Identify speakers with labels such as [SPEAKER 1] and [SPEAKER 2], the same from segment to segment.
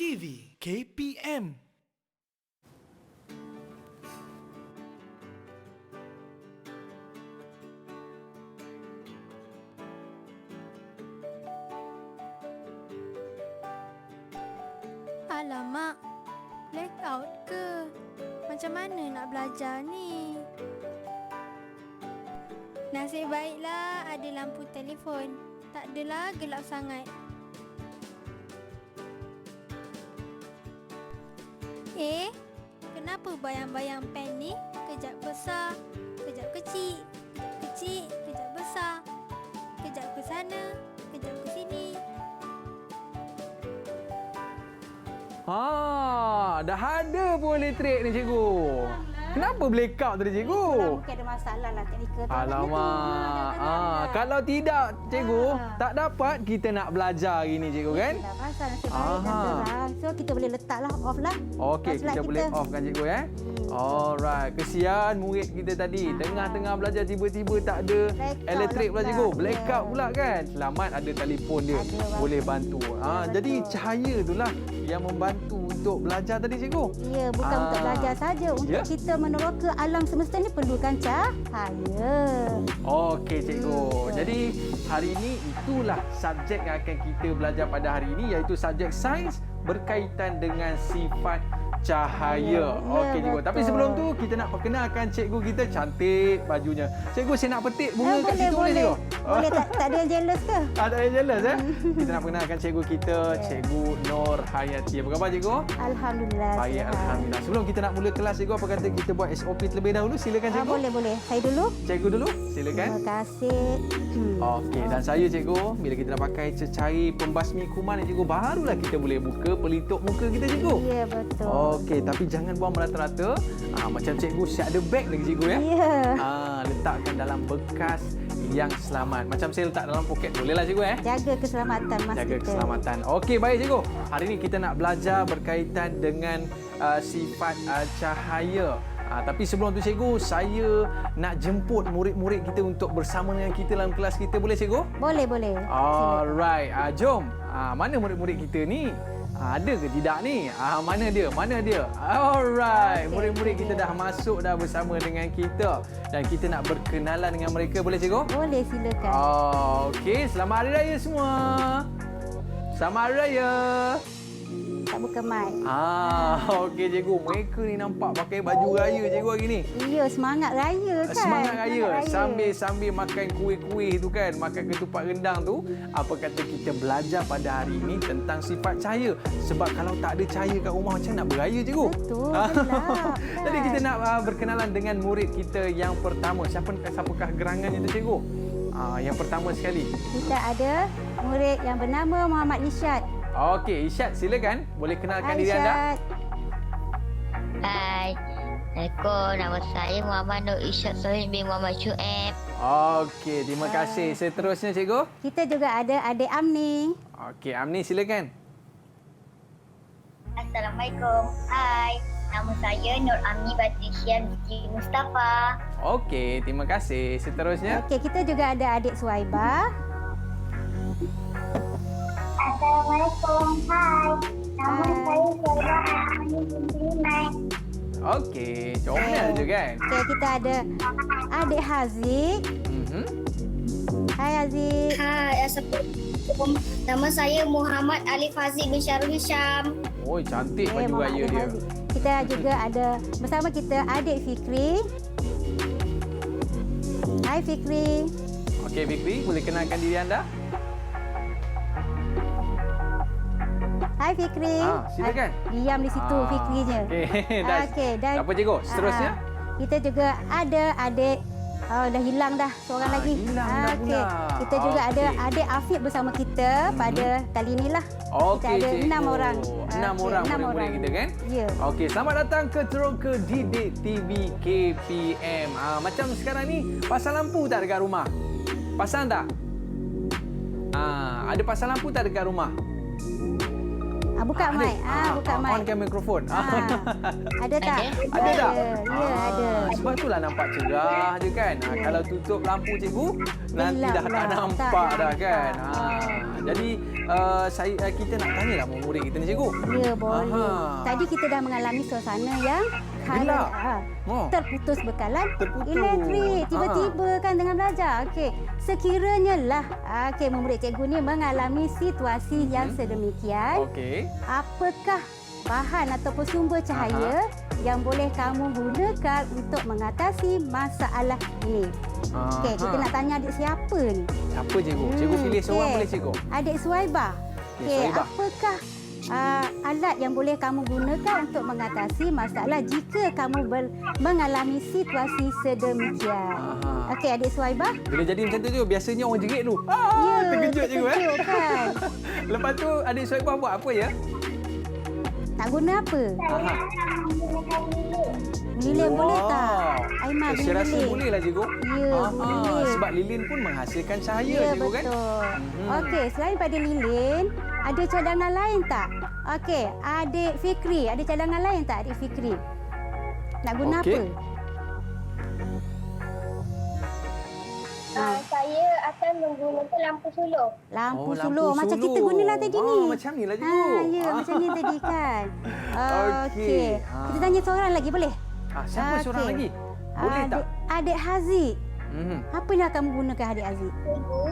[SPEAKER 1] TV KPM.
[SPEAKER 2] Alamak, blackout ke? Macam mana nak belajar ni? Nasib baiklah ada lampu telefon. Tak adalah gelap sangat. Kenapa bayang-bayang pen ni kejap besar, kejap kecil, kejap kecil, kejap besar, kejap ke sana, kejap ke sini.
[SPEAKER 3] Dah ada pun elektrik ni cikgu. Kenapa blackout tadi cikgu?
[SPEAKER 4] Mungkin ada masalah lah teknikal.
[SPEAKER 3] Alamak. Kalau tidak cikgu, tak dapat kita nak belajar hari ni cikgu kan?
[SPEAKER 4] Dah pasal nasib baik dan terang. So kita boleh letaklah off lah.
[SPEAKER 3] Okey, kita boleh off kan cikgu ya? Alright, kesian murid kita tadi. Tengah-tengah belajar tiba-tiba tak ada elektrik pula cikgu. Blackout pula kan? Selamat ada telefon dia. Boleh bantu. Jadi cahaya itulah yang membantu untuk belajar tadi cikgu.
[SPEAKER 4] Ya, bukan untuk belajar saja. Untuk kita meneroka alam semesta ni perlukan cahaya.
[SPEAKER 3] Okey cikgu. Jadi hari ini itulah subjek yang akan kita belajar pada hari ini, iaitu subjek sains berkaitan dengan sifat cahaya. Okey cikgu. Tapi sebelum tu kita nak perkenalkan cikgu kita. Cantik bajunya. Cikgu, saya nak petik bunga kat situ boleh cikgu?
[SPEAKER 4] Boleh. Tak ada yang jealous ke?
[SPEAKER 3] Tak ada yang jealous Kita nak perkenalkan cikgu kita, Cikgu Nur Hayati. Apa khabar cikgu?
[SPEAKER 4] Alhamdulillah.
[SPEAKER 3] Baik, alhamdulillah. Sebelum kita nak mula kelas cikgu, apa kata kita buat SOP terlebih dahulu? Silakan cikgu.
[SPEAKER 4] Boleh. Saya dulu.
[SPEAKER 3] Cikgu dulu, silakan.
[SPEAKER 4] Terima kasih.
[SPEAKER 3] Okey, dan saya cikgu, bila kita dah pakai cecair pembasmi kuman cikgu, barulah kita boleh buka pelitup muka kita cikgu.
[SPEAKER 4] Ya, betul.
[SPEAKER 3] Okey, tapi jangan buang merata-rata. Macam cikgu siap ada beg lagi cikgu ya.
[SPEAKER 4] Ya.
[SPEAKER 3] Letakkan dalam bekas yang selamat. Macam saya letak dalam poket bolehlah cikgu ya.
[SPEAKER 4] Jaga keselamatan mas
[SPEAKER 3] Jaga
[SPEAKER 4] kita.
[SPEAKER 3] keselamatan. Okey, baik cikgu. Hari ini kita nak belajar berkaitan dengan sifat cahaya. Tapi sebelum tu cikgu, saya nak jemput murid-murid kita untuk bersama dengan kita dalam kelas kita. Boleh cikgu?
[SPEAKER 4] Boleh.
[SPEAKER 3] Alright. Jom. Mana murid-murid kita ni? Ada ke tidak ni? Mana dia? Alright. Murid-murid kita dah masuk dah bersama dengan kita. Dan kita nak berkenalan dengan mereka. Boleh cikgu?
[SPEAKER 4] Boleh, silakan.
[SPEAKER 3] Okey. Selamat Hari Raya semua. Selamat Hari Raya.
[SPEAKER 4] Tak buka mic.
[SPEAKER 3] Okey cikgu. Mereka ni nampak pakai baju raya cikgu hari ni.
[SPEAKER 4] Ya, semangat raya kan?
[SPEAKER 3] Semangat raya. Sambil makan kuih-kuih tu kan. Makan ketupat rendang tu. Apa kata kita belajar pada hari ini tentang sifat cahaya. Sebab kalau tak ada cahaya kat rumah, macam nak beraya cikgu?
[SPEAKER 4] Betul.
[SPEAKER 3] Jadi kita nak berkenalan dengan murid kita yang pertama. Siapakah gerangannya tu cikgu? Yang pertama sekali.
[SPEAKER 4] Kita ada murid yang bernama Muhammad Isyad.
[SPEAKER 3] Okey, Isyad silakan. Boleh kenalkan diri anda?
[SPEAKER 5] Hai. Assalamualaikum. Nama saya Muhammad Nur Isyad Sohib bin Muhammad Syuib.
[SPEAKER 3] Okey, terima kasih. Seterusnya cikgu.
[SPEAKER 4] Kita juga ada adik Amni.
[SPEAKER 3] Okey, Amni silakan.
[SPEAKER 5] Assalamualaikum. Hai. Nama saya Nur Amni Batrisya binti Mustafa.
[SPEAKER 3] Okey, terima kasih. Seterusnya.
[SPEAKER 4] Okey, kita juga ada adik Suhaibah.
[SPEAKER 5] Assalamualaikum. Hai. Nama saya Suhaibah Amni binti Iman.
[SPEAKER 3] Okey, comel je kan?
[SPEAKER 4] Okey, kita ada adik Haziq. Hai Haziq.
[SPEAKER 5] Hai. Assalamualaikum. Nama saya Muhammad Alif Haziq bin Syarul Hisham.
[SPEAKER 3] Oh, cantik baju
[SPEAKER 4] Muhammad
[SPEAKER 3] raya
[SPEAKER 4] Alif
[SPEAKER 3] dia.
[SPEAKER 4] Haziq. Kita juga ada bersama kita adik Fikri. Hai Fikri.
[SPEAKER 3] Okey, Fikri, boleh kenalkan diri anda?
[SPEAKER 4] Hai Fikri.
[SPEAKER 3] Silakan.
[SPEAKER 4] Diam di situ Fikrinya.
[SPEAKER 3] Okey,
[SPEAKER 4] dan
[SPEAKER 3] apa cikgu? Seterusnya?
[SPEAKER 4] Kita juga ada adik dah hilang dah seorang lagi.
[SPEAKER 3] Hilang dah pula.
[SPEAKER 4] Kita juga ada adik Afiq bersama kita pada kali inilah.
[SPEAKER 3] Okey,
[SPEAKER 4] kita ada
[SPEAKER 3] cikgu.
[SPEAKER 4] 6 orang.
[SPEAKER 3] 6 orang murid-murid kita kan?
[SPEAKER 4] Ya.
[SPEAKER 3] Okey, selamat datang ke Teroka Didik TV KPM. Macam sekarang ni, pasang lampu tak dekat rumah? Pasang tak? Ada pasang lampu tak dekat rumah?
[SPEAKER 4] Buka mic. Buka mic.
[SPEAKER 3] On kan mikrofon.
[SPEAKER 4] Ada tak?
[SPEAKER 3] Ada tak?
[SPEAKER 4] Ya, ada.
[SPEAKER 3] Sebab itulah nampak cerah je kan. Kalau tutup lampu cikgu, nanti
[SPEAKER 4] Hilang
[SPEAKER 3] dah tak
[SPEAKER 4] dah.
[SPEAKER 3] nampak
[SPEAKER 4] Tak
[SPEAKER 3] dah kan.
[SPEAKER 4] nampak.
[SPEAKER 3] Jadi kita nak tanyalah murid kita ni cikgu.
[SPEAKER 4] Ya, boleh.
[SPEAKER 3] Aha.
[SPEAKER 4] Tadi kita dah mengalami suasana yang
[SPEAKER 3] Gelap.
[SPEAKER 4] terputus bekalan
[SPEAKER 3] Terputus.
[SPEAKER 4] elektrik. Tiba-tiba kan tengah belajar. Okey. Sekiranya lah murid cikgu ni mengalami situasi yang sedemikian,
[SPEAKER 3] Okey.
[SPEAKER 4] apakah bahan ataupun sumber cahaya yang boleh kamu gunakan untuk mengatasi masalah ini? Okey, kita nak tanya adik siapa ni?
[SPEAKER 3] Siapa cikgu? Cikgu pilih seorang
[SPEAKER 4] okey.
[SPEAKER 3] boleh cikgu?
[SPEAKER 4] Adik Suhaibah. Okey,
[SPEAKER 3] Suhaibah.
[SPEAKER 4] apakah alat yang boleh kamu gunakan untuk mengatasi masalah jika kamu mengalami situasi sedemikian?
[SPEAKER 3] Aha.
[SPEAKER 4] Okey, adik Suhaibah.
[SPEAKER 3] Bila jadi macam tu, biasanya orang jerit tu. Terkejut cikgu.
[SPEAKER 4] terkejut kan?
[SPEAKER 3] Lepas tu adik Suhaibah buat apa ya?
[SPEAKER 4] Tak guna apa?
[SPEAKER 3] Aha.
[SPEAKER 4] Lilin boleh tak? Aiman,
[SPEAKER 3] Saya rasa
[SPEAKER 4] lilin.
[SPEAKER 3] boleh lah cikgu.
[SPEAKER 4] Ya, boleh.
[SPEAKER 3] Sebab lilin pun menghasilkan cahaya
[SPEAKER 4] Ya,
[SPEAKER 3] cikgu kan?
[SPEAKER 4] betul. Okey, selain pada lilin, ada cadangan lain tak? Okey, adik Fikri, ada cadangan lain tak adik Fikri? Nak guna
[SPEAKER 3] Okey.
[SPEAKER 4] apa?
[SPEAKER 5] Saya akan menggunakan lampu sulur.
[SPEAKER 4] Lampu
[SPEAKER 3] lampu
[SPEAKER 4] sulur. Macam
[SPEAKER 3] sulur.
[SPEAKER 4] kita guna lah tadi ni.
[SPEAKER 3] Macam ni lah cikgu.
[SPEAKER 4] Ya, macam ni tadi kan.
[SPEAKER 3] Okey.
[SPEAKER 4] Kita tanya seorang lagi boleh?
[SPEAKER 3] Siapa seorang
[SPEAKER 4] Okey.
[SPEAKER 3] lagi? Boleh tak?
[SPEAKER 4] Adik Haziq.
[SPEAKER 3] Mhm.
[SPEAKER 4] Apa yang kamu gunakan adik Haziq?
[SPEAKER 5] Cikgu,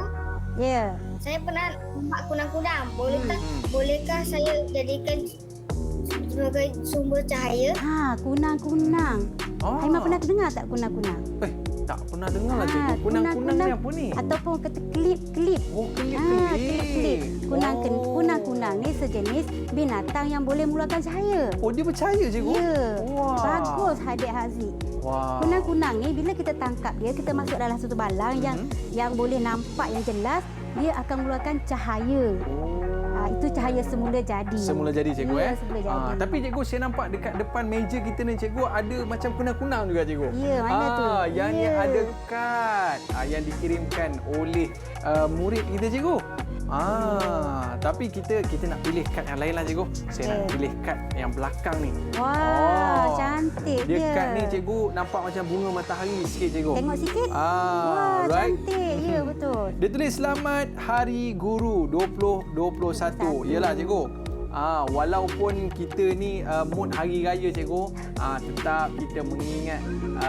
[SPEAKER 4] Ya.
[SPEAKER 5] saya pernah nampak kunang-kunang. Bolehkah,
[SPEAKER 3] Hmm.
[SPEAKER 5] bolehkah saya jadikan sebagai sumber cahaya?
[SPEAKER 4] Kunang-kunang. Aiman pernah dengar tak kunang-kunang?
[SPEAKER 3] Tak pernah dengar lah cikgu. Kunang-kunang ni apa ni?
[SPEAKER 4] Ataupun kata kelip-kelip.
[SPEAKER 3] Oh, kelip.
[SPEAKER 4] Kelip-kelip. Kunang-kunang ni sejenis binatang yang boleh mengeluarkan cahaya.
[SPEAKER 3] Oh, dia bercahaya cikgu?
[SPEAKER 4] Ya.
[SPEAKER 3] Wah.
[SPEAKER 4] Bagus adik Haziq.
[SPEAKER 3] Wah.
[SPEAKER 4] Kunang-kunang ni bila kita tangkap dia, kita masuk dalam satu balang yang boleh nampak yang jelas, dia akan mengeluarkan cahaya. Itu cahaya semula jadi.
[SPEAKER 3] Semula jadi cikgu
[SPEAKER 4] Ya, semula jadi.
[SPEAKER 3] Tapi cikgu saya nampak dekat depan meja kita ni cikgu ada macam kunang-kunang juga cikgu.
[SPEAKER 4] Ya, mana tu?
[SPEAKER 3] Yang ni
[SPEAKER 4] Ya.
[SPEAKER 3] ada kad yang dikirimkan oleh murid kita cikgu. Tapi kita nak pilih kad yang lain lah cikgu. Saya nak pilih kad yang belakang ni.
[SPEAKER 4] Wah, cantik dia.
[SPEAKER 3] Dia kad ni cikgu nampak macam bunga matahari sikit cikgu.
[SPEAKER 4] Tengok sikit.
[SPEAKER 3] Right.
[SPEAKER 4] Wah, cantik. Ya, betul.
[SPEAKER 3] Dia tulis selamat Hari Guru 2021. Yalah cikgu. Walaupun kita ni mood hari raya cikgu, tetap kita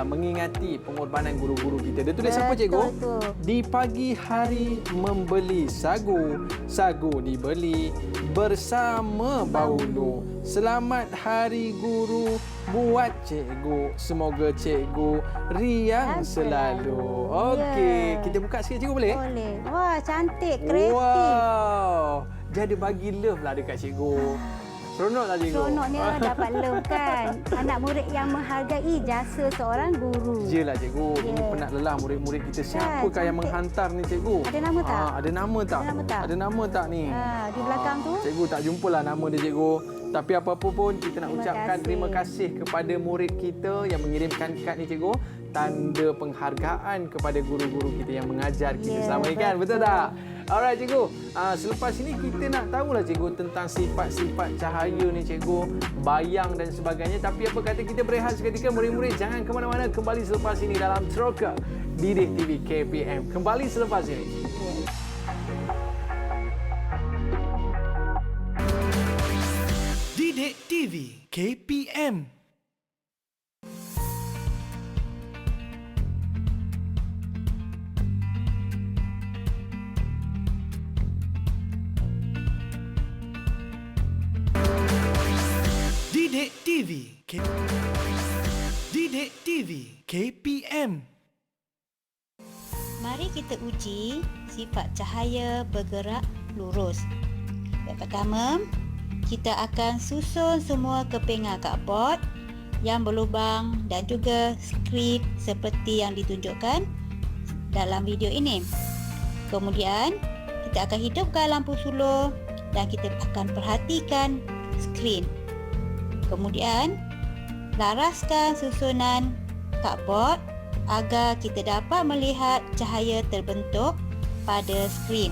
[SPEAKER 3] mengingati pengorbanan guru-guru kita. Dia tulis apa cikgu?
[SPEAKER 4] Betul.
[SPEAKER 3] Di pagi hari membeli sagu, sagu dibeli bersama Baulu. Selamat Hari Guru buat cikgu, semoga cikgu riang selalu. Okey, kita buka sikit cikgu boleh?
[SPEAKER 4] Boleh. Wah, cantik, kreatif.
[SPEAKER 3] Wow. Dia ada bagi love lah dekat cikgu. Seronok lah cikgu.
[SPEAKER 4] Seronoknya dapat love kan. Anak murid yang menghargai jasa seorang guru.
[SPEAKER 3] Yelah cikgu, ini
[SPEAKER 4] Ya.
[SPEAKER 3] penat lelah murid-murid kita. Siapakah yang
[SPEAKER 4] cantik.
[SPEAKER 3] menghantar ni cikgu?
[SPEAKER 4] Ada nama tak?
[SPEAKER 3] Ada nama tak?
[SPEAKER 4] Ada nama tak?
[SPEAKER 3] Ada nama tak ni?
[SPEAKER 4] Di belakang tu?
[SPEAKER 3] Cikgu tak jumpalah nama dia cikgu. Tapi apa-apa pun kita nak
[SPEAKER 4] Terima
[SPEAKER 3] ucapkan
[SPEAKER 4] kasih.
[SPEAKER 3] terima kasih kepada murid kita yang mengirimkan kad ni cikgu. Tanda penghargaan kepada guru-guru kita yang mengajar kita
[SPEAKER 4] Ya,
[SPEAKER 3] selama ini kan. Betul
[SPEAKER 4] betul.
[SPEAKER 3] tak? Alright cikgu. Selepas ini kita nak tahulah cikgu tentang sifat-sifat cahaya ni cikgu, bayang dan sebagainya. Tapi apa kata kita berehat seketika, murid-murid jangan ke mana-mana, kembali selepas ini dalam Troka Didik TV KPM. Kembali selepas ini.
[SPEAKER 1] Didik TV KPM. Didik TV Didik TV KPM.
[SPEAKER 6] Mari kita uji sifat cahaya bergerak lurus. Yang pertama, kita akan susun semua kepingan cardboard yang berlubang dan juga skrip seperti yang ditunjukkan dalam video ini. Kemudian, kita akan hidupkan lampu sulur dan kita akan perhatikan skrin. Kemudian, laraskan susunan cardboard agar kita dapat melihat cahaya terbentuk pada skrin.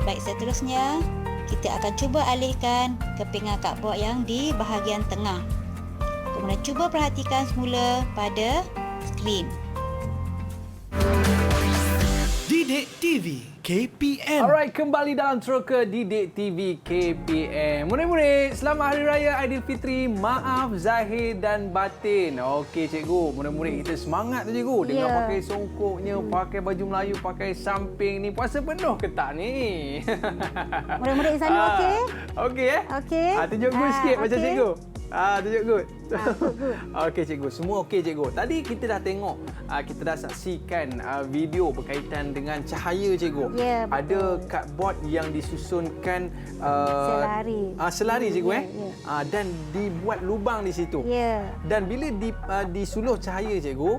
[SPEAKER 6] Baik, seterusnya kita akan cuba alihkan kepingan cardboard yang di bahagian tengah. Kemudian cuba perhatikan semula pada skrin.
[SPEAKER 1] Didik TV KPM.
[SPEAKER 3] Alright, kembali dalam Troka Didik TV KPM. Murid-murid, selamat Hari Raya Aidilfitri. Maaf zahir dan batin. Okey cikgu, murid-murid kita semangat tu cikgu. Dengan
[SPEAKER 4] Ya.
[SPEAKER 3] pakai songkoknya, pakai baju Melayu, pakai samping ni. Puasa penuh ke tak ni?
[SPEAKER 4] Murid-murid di sana okey?
[SPEAKER 3] Okey
[SPEAKER 4] Okey.
[SPEAKER 3] tunjuk good sikit macam
[SPEAKER 4] okey.
[SPEAKER 3] cikgu. Tunjuk good.
[SPEAKER 4] Good.
[SPEAKER 3] Okey cikgu, semua okey cikgu. Tadi kita dah tengok, kita dah saksikan video berkaitan dengan cahaya cikgu.
[SPEAKER 4] Ya, betul.
[SPEAKER 3] Ada cardboard yang disusunkan
[SPEAKER 4] Selari.
[SPEAKER 3] selari cikgu
[SPEAKER 4] Ya,
[SPEAKER 3] dan dibuat lubang di situ.
[SPEAKER 4] Ya.
[SPEAKER 3] Dan bila disuluh cahaya cikgu,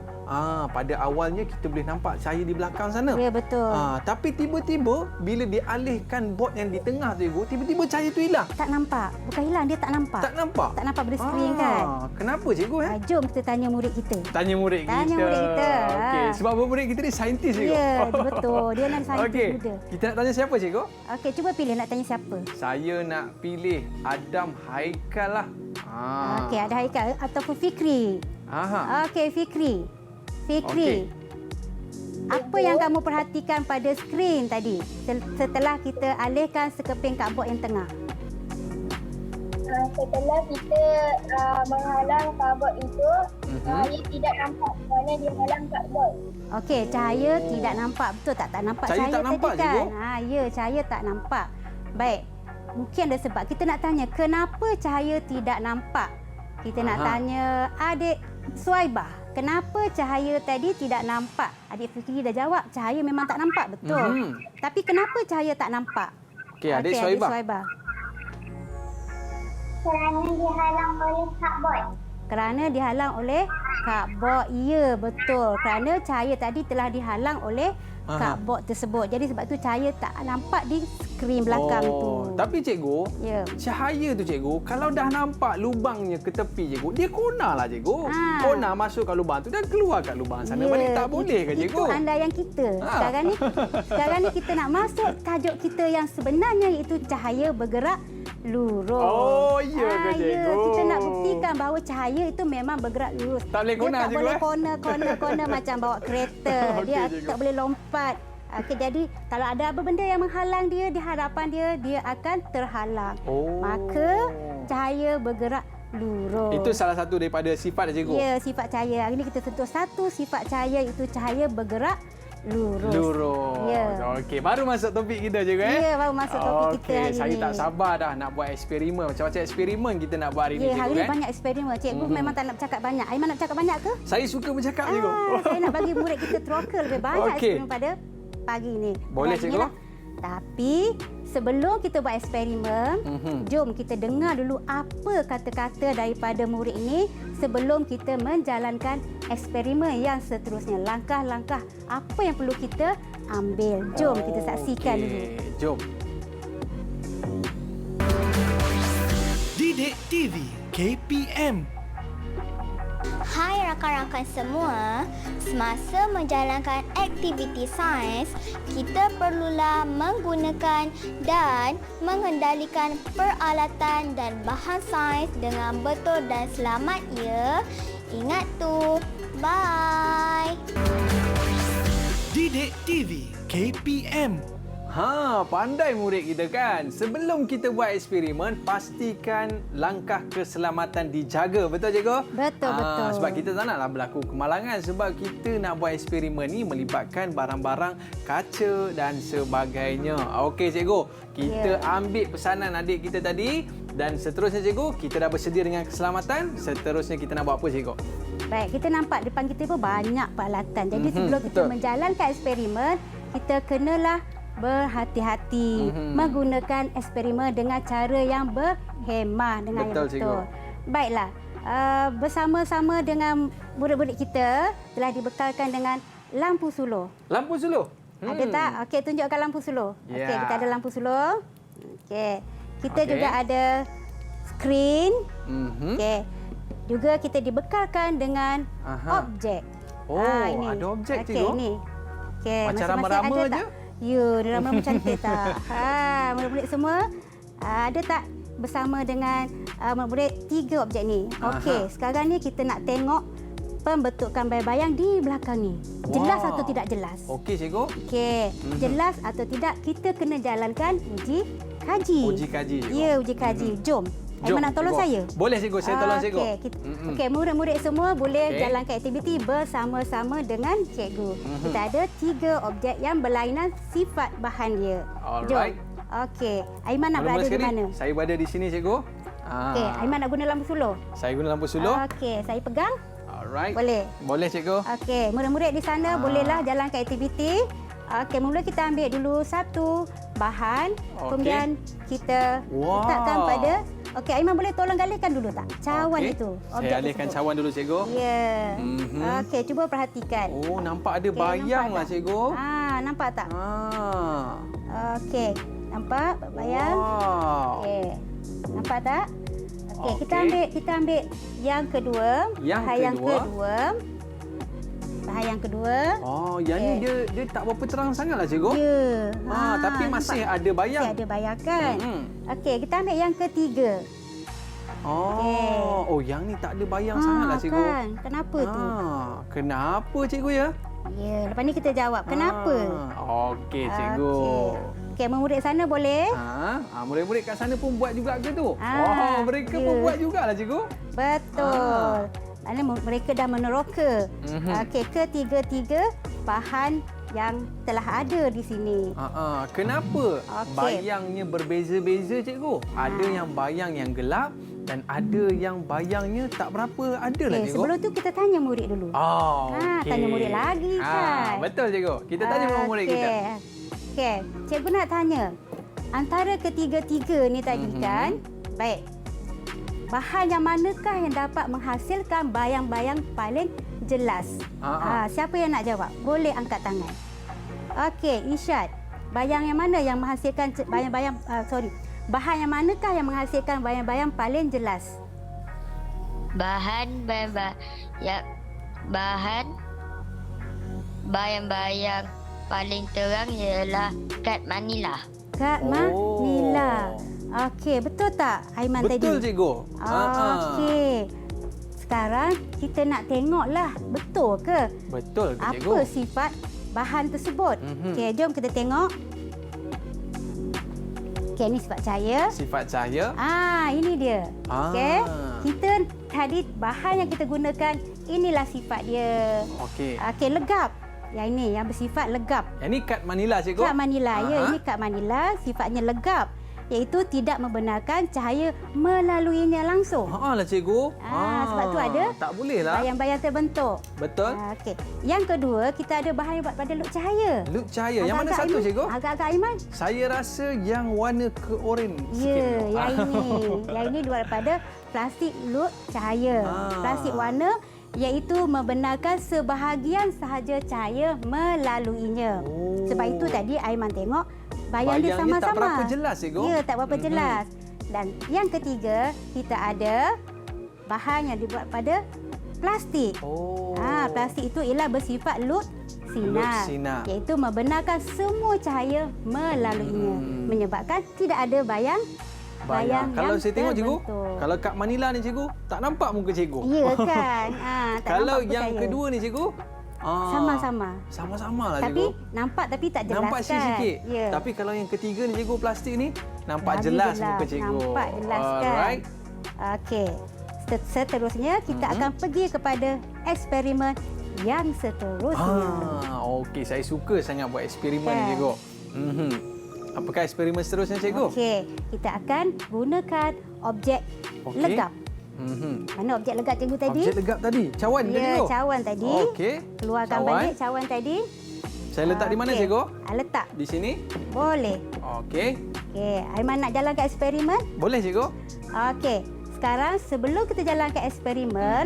[SPEAKER 3] pada awalnya kita boleh nampak cahaya di belakang sana.
[SPEAKER 4] Ya, betul.
[SPEAKER 3] Tapi tiba-tiba bila dialihkan board yang di tengah cikgu, tiba-tiba cahaya tu hilang.
[SPEAKER 4] Tak nampak. Bukan hilang, dia tak nampak.
[SPEAKER 3] Tak nampak?
[SPEAKER 4] Tak nampak pada skrin kan?
[SPEAKER 3] Kenapa cikgu
[SPEAKER 4] Jom kita tanya murid kita.
[SPEAKER 3] Tanya murid kita.
[SPEAKER 4] Tanya murid kita.
[SPEAKER 3] Okey, sebab murid kita ni saintis cikgu.
[SPEAKER 4] Ya, betul. Dia nak saintis
[SPEAKER 3] Okey,
[SPEAKER 4] muda.
[SPEAKER 3] kita nak tanya siapa cikgu?
[SPEAKER 4] Okey, cuba pilih nak tanya siapa.
[SPEAKER 3] Saya nak pilih Adam Haikal lah.
[SPEAKER 4] Okey, ada Haikal ataupun Fikri.
[SPEAKER 3] Aha.
[SPEAKER 4] Okey, Fikri. Fikri. Apa yang kamu perhatikan pada skrin tadi setelah kita alihkan sekeping cardboard yang tengah?
[SPEAKER 5] Setelah kita menghalang kabel itu, ia tidak nampak kerana dia halang kabel.
[SPEAKER 4] Okey, cahaya tidak nampak. Betul tak? Tak nampak
[SPEAKER 3] Cahaya
[SPEAKER 4] cahaya
[SPEAKER 3] tak
[SPEAKER 4] tadi
[SPEAKER 3] nampak,
[SPEAKER 4] kan?
[SPEAKER 3] cikgu?
[SPEAKER 4] Ya, cahaya tak nampak. Baik. Mungkin ada sebab. Kita nak tanya, kenapa cahaya tidak nampak? Kita nak tanya adik Suaibah. Kenapa cahaya tadi tidak nampak? Adik Fikri dah jawab, cahaya memang tak nampak. Betul. Tapi kenapa cahaya tak nampak?
[SPEAKER 3] Okey, adik
[SPEAKER 4] Okey,
[SPEAKER 3] Suaibah.
[SPEAKER 4] Suaibah.
[SPEAKER 5] Kerana dihalang oleh kabel.
[SPEAKER 4] Kerana dihalang oleh cardboard. Ya, betul. Kerana cahaya tadi telah dihalang oleh cardboard tersebut. Jadi sebab tu cahaya tak nampak di skrin belakang tu.
[SPEAKER 3] Tapi cikgu,
[SPEAKER 4] Ya.
[SPEAKER 3] cahaya tu cikgu, kalau dah nampak lubangnya ke tepi cikgu, dia kona lah cikgu. Kona masuk kat lubang tu dan keluar kat lubang sana. Balik tak boleh ke cikgu?
[SPEAKER 4] Itu andaian kita. Sekarang ni kita nak masuk tajuk kita yang sebenarnya iaitu cahaya bergerak lurus.
[SPEAKER 3] Oh, ya ke cikgu?
[SPEAKER 4] Kita nak buktikan bahawa cahaya itu memang bergerak lurus.
[SPEAKER 3] Tak boleh kona,
[SPEAKER 4] dia tak
[SPEAKER 3] cikgu,
[SPEAKER 4] boleh
[SPEAKER 3] eh?
[SPEAKER 4] kona macam bawa kereta. Dia
[SPEAKER 3] Okey, cikgu.
[SPEAKER 4] tak boleh lompat. Okey, jadi kalau ada apa benda yang menghalang dia di hadapan dia akan terhalang. Maka cahaya bergerak lurus.
[SPEAKER 3] Itu salah satu daripada sifat cikgu.
[SPEAKER 4] Ya, sifat cahaya. Hari ini kita sentuh satu sifat cahaya, itu cahaya bergerak lurus. Ya.
[SPEAKER 3] Okey, baru masuk topik kita cikgu
[SPEAKER 4] Ya, baru masuk topik kita hari
[SPEAKER 3] saya
[SPEAKER 4] ni.
[SPEAKER 3] tak sabar dah nak buat eksperimen. Macam-macam eksperimen kita nak buat hari ni
[SPEAKER 4] Ya,
[SPEAKER 3] cikgu.
[SPEAKER 4] hari ni banyak eksperimen. Cikgu memang tak nak bercakap banyak. Aiman nak bercakap banyak ke?
[SPEAKER 3] Saya suka bercakap cikgu.
[SPEAKER 4] Saya nak bagi murid kita troka lebih banyak
[SPEAKER 3] Okey.
[SPEAKER 4] eksperimen pada pagi ni.
[SPEAKER 3] Boleh,
[SPEAKER 4] Dan
[SPEAKER 3] cikgu.
[SPEAKER 4] inilah. Tapi sebelum kita buat eksperimen, jom kita dengar dulu apa kata-kata daripada murid ini sebelum kita menjalankan eksperimen yang seterusnya. Langkah-langkah apa yang perlu kita ambil. Jom kita saksikan dulu.
[SPEAKER 3] Jom.
[SPEAKER 1] Didik TV KPM.
[SPEAKER 5] Hai rakan-rakan semua, semasa menjalankan aktiviti sains, kita perlulah menggunakan dan mengendalikan peralatan dan bahan sains dengan betul dan selamat ya. Ingat tu. Bye.
[SPEAKER 1] Didik TV KPM.
[SPEAKER 3] Pandai murid kita kan. Sebelum kita buat eksperimen, pastikan langkah keselamatan dijaga. Betul cikgu?
[SPEAKER 4] Betul, betul.
[SPEAKER 3] Sebab kita tak naklah berlaku kemalangan. Sebab kita nak buat eksperimen ni melibatkan barang-barang kaca dan sebagainya. Okey cikgu, kita ambil pesanan adik kita tadi. Dan seterusnya cikgu, kita dah bersedia dengan keselamatan. Seterusnya kita nak buat apa cikgu?
[SPEAKER 4] Baik, kita nampak depan kita pun banyak peralatan. Jadi sebelum kita
[SPEAKER 3] betul.
[SPEAKER 4] menjalankan eksperimen, kita kenalah berhati-hati menggunakan eksperimen dengan cara yang berhemah dengan
[SPEAKER 3] Betul,
[SPEAKER 4] yang betul.
[SPEAKER 3] cikgu.
[SPEAKER 4] Baiklah, bersama-sama dengan murid-murid kita telah dibekalkan dengan lampu suluh.
[SPEAKER 3] Lampu suluh.
[SPEAKER 4] Ada tak? Okey, tunjukkan lampu suluh.
[SPEAKER 3] Ya.
[SPEAKER 4] Okey, kita ada lampu suluh. Okey. Kita
[SPEAKER 3] Okey.
[SPEAKER 4] juga ada skrin.
[SPEAKER 3] Mhm.
[SPEAKER 4] Okey. Juga kita dibekalkan dengan objek.
[SPEAKER 3] Oh, ada objek, cikgu.
[SPEAKER 4] Okey, ni. Okey,
[SPEAKER 3] Macam
[SPEAKER 4] masing-masing
[SPEAKER 3] rama-rama
[SPEAKER 4] ada tak?
[SPEAKER 3] je?
[SPEAKER 4] Ya, ni rama-rama cantik tak? Murid-murid semua ada tak bersama dengan murid-murid 3 objek ni? Okey, sekarang ni kita nak tengok pembentukan bayang-bayang di belakang ni. Jelas atau tidak jelas?
[SPEAKER 3] Okey, cikgu.
[SPEAKER 4] Okey, jelas atau tidak kita kena jalankan uji kaji.
[SPEAKER 3] Uji kaji, cikgu.
[SPEAKER 4] Ya, uji kaji. Jom. Aiman nak tolong
[SPEAKER 3] cikgu.
[SPEAKER 4] saya?
[SPEAKER 3] Boleh, cikgu. Saya tolong cikgu.
[SPEAKER 4] Okey, murid-murid semua boleh
[SPEAKER 3] Okey.
[SPEAKER 4] jalankan aktiviti bersama-sama dengan cikgu. Kita ada 3 objek yang berlainan sifat bahan dia.
[SPEAKER 3] Alright.
[SPEAKER 4] Jom. Okey, Aiman nak
[SPEAKER 3] Mula-mula
[SPEAKER 4] berada di
[SPEAKER 3] sekali,
[SPEAKER 4] mana?
[SPEAKER 3] saya berada di sini, cikgu.
[SPEAKER 4] Okey, Aiman nak guna lampu sulur.
[SPEAKER 3] Saya guna lampu sulur.
[SPEAKER 4] Okey, saya pegang.
[SPEAKER 3] Alright.
[SPEAKER 4] Boleh.
[SPEAKER 3] Boleh, cikgu.
[SPEAKER 4] Okey, murid-murid di sana bolehlah jalankan aktiviti. Okey, mula kita ambil dulu satu bahan, kemudian kita letakkan pada. Okey, Aiman boleh tolong galihkan dulu tak? Cawan itu.
[SPEAKER 3] Saya alihkan cawan dulu, cikgu.
[SPEAKER 4] Ya. Okey, cuba perhatikan.
[SPEAKER 3] Oh, nampak ada
[SPEAKER 4] Okey,
[SPEAKER 3] bayang
[SPEAKER 4] nampak
[SPEAKER 3] lah,
[SPEAKER 4] tak?
[SPEAKER 3] cikgu.
[SPEAKER 4] Nampak tak? Okey, nampak bayang?
[SPEAKER 3] Wow.
[SPEAKER 4] Okey. Nampak tak? Okey,
[SPEAKER 3] Okey.
[SPEAKER 4] kita ambil yang kedua. Bahan yang kedua.
[SPEAKER 3] Oh, yang ni dia tak berapa terang sangatlah, cikgu.
[SPEAKER 4] Ya.
[SPEAKER 3] Tapi masih ada bayang.
[SPEAKER 4] Masih ada bayang kan? Okey, kita ambil yang ketiga.
[SPEAKER 3] Oh, yang ni tak ada bayang sangatlah, cikgu.
[SPEAKER 4] Kan? Kenapa tu?
[SPEAKER 3] Kenapa, cikgu ya?
[SPEAKER 4] Ya, lepas ni kita jawab. Kenapa?
[SPEAKER 3] Okey, cikgu.
[SPEAKER 4] Okey, murid sana boleh?
[SPEAKER 3] Murid-murid kat sana pun buat juga ke tu? Mereka
[SPEAKER 4] ya.
[SPEAKER 3] pun buat jugalah, cikgu.
[SPEAKER 4] Betul. Mereka dah meneroka. Okey, ketiga-tiga bahan yang telah ada di sini.
[SPEAKER 3] Kenapa bayangnya berbeza-beza, cikgu? Ada yang bayang yang gelap dan ada yang bayangnya tak berapa ada lah, cikgu.
[SPEAKER 4] Sebelum tu kita tanya murid dulu.
[SPEAKER 3] Okey.
[SPEAKER 4] Tanya murid lagi kan?
[SPEAKER 3] Betul, cikgu. Kita tanya murid kita.
[SPEAKER 4] Okey, cikgu nak tanya. Antara ketiga-tiga ni tadi kan? Baik. Bahan yang manakah yang dapat menghasilkan bayang-bayang paling jelas? Siapa yang nak jawab? Boleh angkat tangan. Okey, Irsyad. Bayang yang mana yang menghasilkan bayang-bayang bahan yang manakah yang menghasilkan bayang-bayang paling jelas?
[SPEAKER 7] Bayang-bayang paling terang ialah kad Manila.
[SPEAKER 4] Kad Manila. Okey, betul tak Aiman tadi?
[SPEAKER 3] Betul, cikgu.
[SPEAKER 4] Okey. Sekarang kita nak tengoklah betul ke?
[SPEAKER 3] Betul ke, cikgu?
[SPEAKER 4] Apa sifat bahan tersebut? Okey, jom kita tengok. Okey, ini sifat cahaya.
[SPEAKER 3] Sifat cahaya.
[SPEAKER 4] Ini dia. Okey. Kita tadi bahan yang kita gunakan, inilah sifat dia.
[SPEAKER 3] Okey.
[SPEAKER 4] Okey, legap. Yang ini yang bersifat legap.
[SPEAKER 3] Yang ni kad Manila, cikgu.
[SPEAKER 4] Kad Manila. Ya, ini kad Manila, sifatnya legap. Iaitu tidak membenarkan cahaya melaluinya langsung.
[SPEAKER 3] Lah, cikgu.
[SPEAKER 4] Sebab tu ada
[SPEAKER 3] tak boleh lah.
[SPEAKER 4] bayang-bayang terbentuk.
[SPEAKER 3] Betul.
[SPEAKER 4] Okey. Yang kedua, kita ada bahan yang buat pada loop cahaya.
[SPEAKER 3] Loop cahaya. Yang mana
[SPEAKER 4] Agak-agak
[SPEAKER 3] satu,
[SPEAKER 4] Aiman?
[SPEAKER 3] cikgu?
[SPEAKER 4] Agak-agak Aiman.
[SPEAKER 3] Saya rasa yang warna ke-oren sikit.
[SPEAKER 4] Ya,
[SPEAKER 3] tu.
[SPEAKER 4] yang ini. Yang ini dibuat daripada plastik loop cahaya. Plastik warna iaitu membenarkan sebahagian sahaja cahaya melaluinya. Sebab itu tadi Aiman tengok bayang dia sama-sama.
[SPEAKER 3] tak berapa jelas, cikgu.
[SPEAKER 4] Ya, tak berapa jelas. Dan yang ketiga, kita ada bahan yang dibuat pada plastik. Plastik itu ialah bersifat lut sinar. Iaitu membenarkan semua cahaya melaluinya. Menyebabkan tidak ada bayang
[SPEAKER 3] Kalau
[SPEAKER 4] yang
[SPEAKER 3] saya tengok, cikgu,
[SPEAKER 4] terbentuk.
[SPEAKER 3] kalau kat Manila ni, cikgu, tak nampak muka cikgu.
[SPEAKER 4] Ya kan? Tak
[SPEAKER 3] Kalau
[SPEAKER 4] nampak
[SPEAKER 3] yang
[SPEAKER 4] saya.
[SPEAKER 3] kedua ni, cikgu,
[SPEAKER 4] sama-sama.
[SPEAKER 3] Sama-sama lah,
[SPEAKER 4] Tapi
[SPEAKER 3] cikgu.
[SPEAKER 4] nampak tapi tak jelas
[SPEAKER 3] Nampak
[SPEAKER 4] kan?
[SPEAKER 3] sikit.
[SPEAKER 4] Ya.
[SPEAKER 3] Tapi kalau yang ketiga ni, cikgu, plastik ni, nampak
[SPEAKER 4] Lagi
[SPEAKER 3] jelas muka cikgu.
[SPEAKER 4] Nampak jelas kan?
[SPEAKER 3] Alright.
[SPEAKER 4] Okey. Seterusnya kita akan pergi kepada eksperimen yang seterusnya.
[SPEAKER 3] Okey, saya suka sangat buat eksperimen ni,
[SPEAKER 4] Kan?
[SPEAKER 3] cikgu. Apakah eksperimen seterusnya, cikgu?
[SPEAKER 4] Okey, kita akan gunakan objek legap. Mana objek legap cikgu tadi?
[SPEAKER 3] Objek legap tadi. Cawan ke,
[SPEAKER 4] Ya,
[SPEAKER 3] cikgu?
[SPEAKER 4] cawan tadi.
[SPEAKER 3] Okey.
[SPEAKER 4] Keluarkan
[SPEAKER 3] Cawan.
[SPEAKER 4] balik cawan tadi.
[SPEAKER 3] Saya letak di mana,
[SPEAKER 4] Okey.
[SPEAKER 3] cikgu?
[SPEAKER 4] Letak.
[SPEAKER 3] Di sini?
[SPEAKER 4] Boleh.
[SPEAKER 3] Okey.
[SPEAKER 4] Okey, Aiman nak jalankan eksperimen?
[SPEAKER 3] Boleh, cikgu?
[SPEAKER 4] Okey. Sekarang sebelum kita jalankan eksperimen,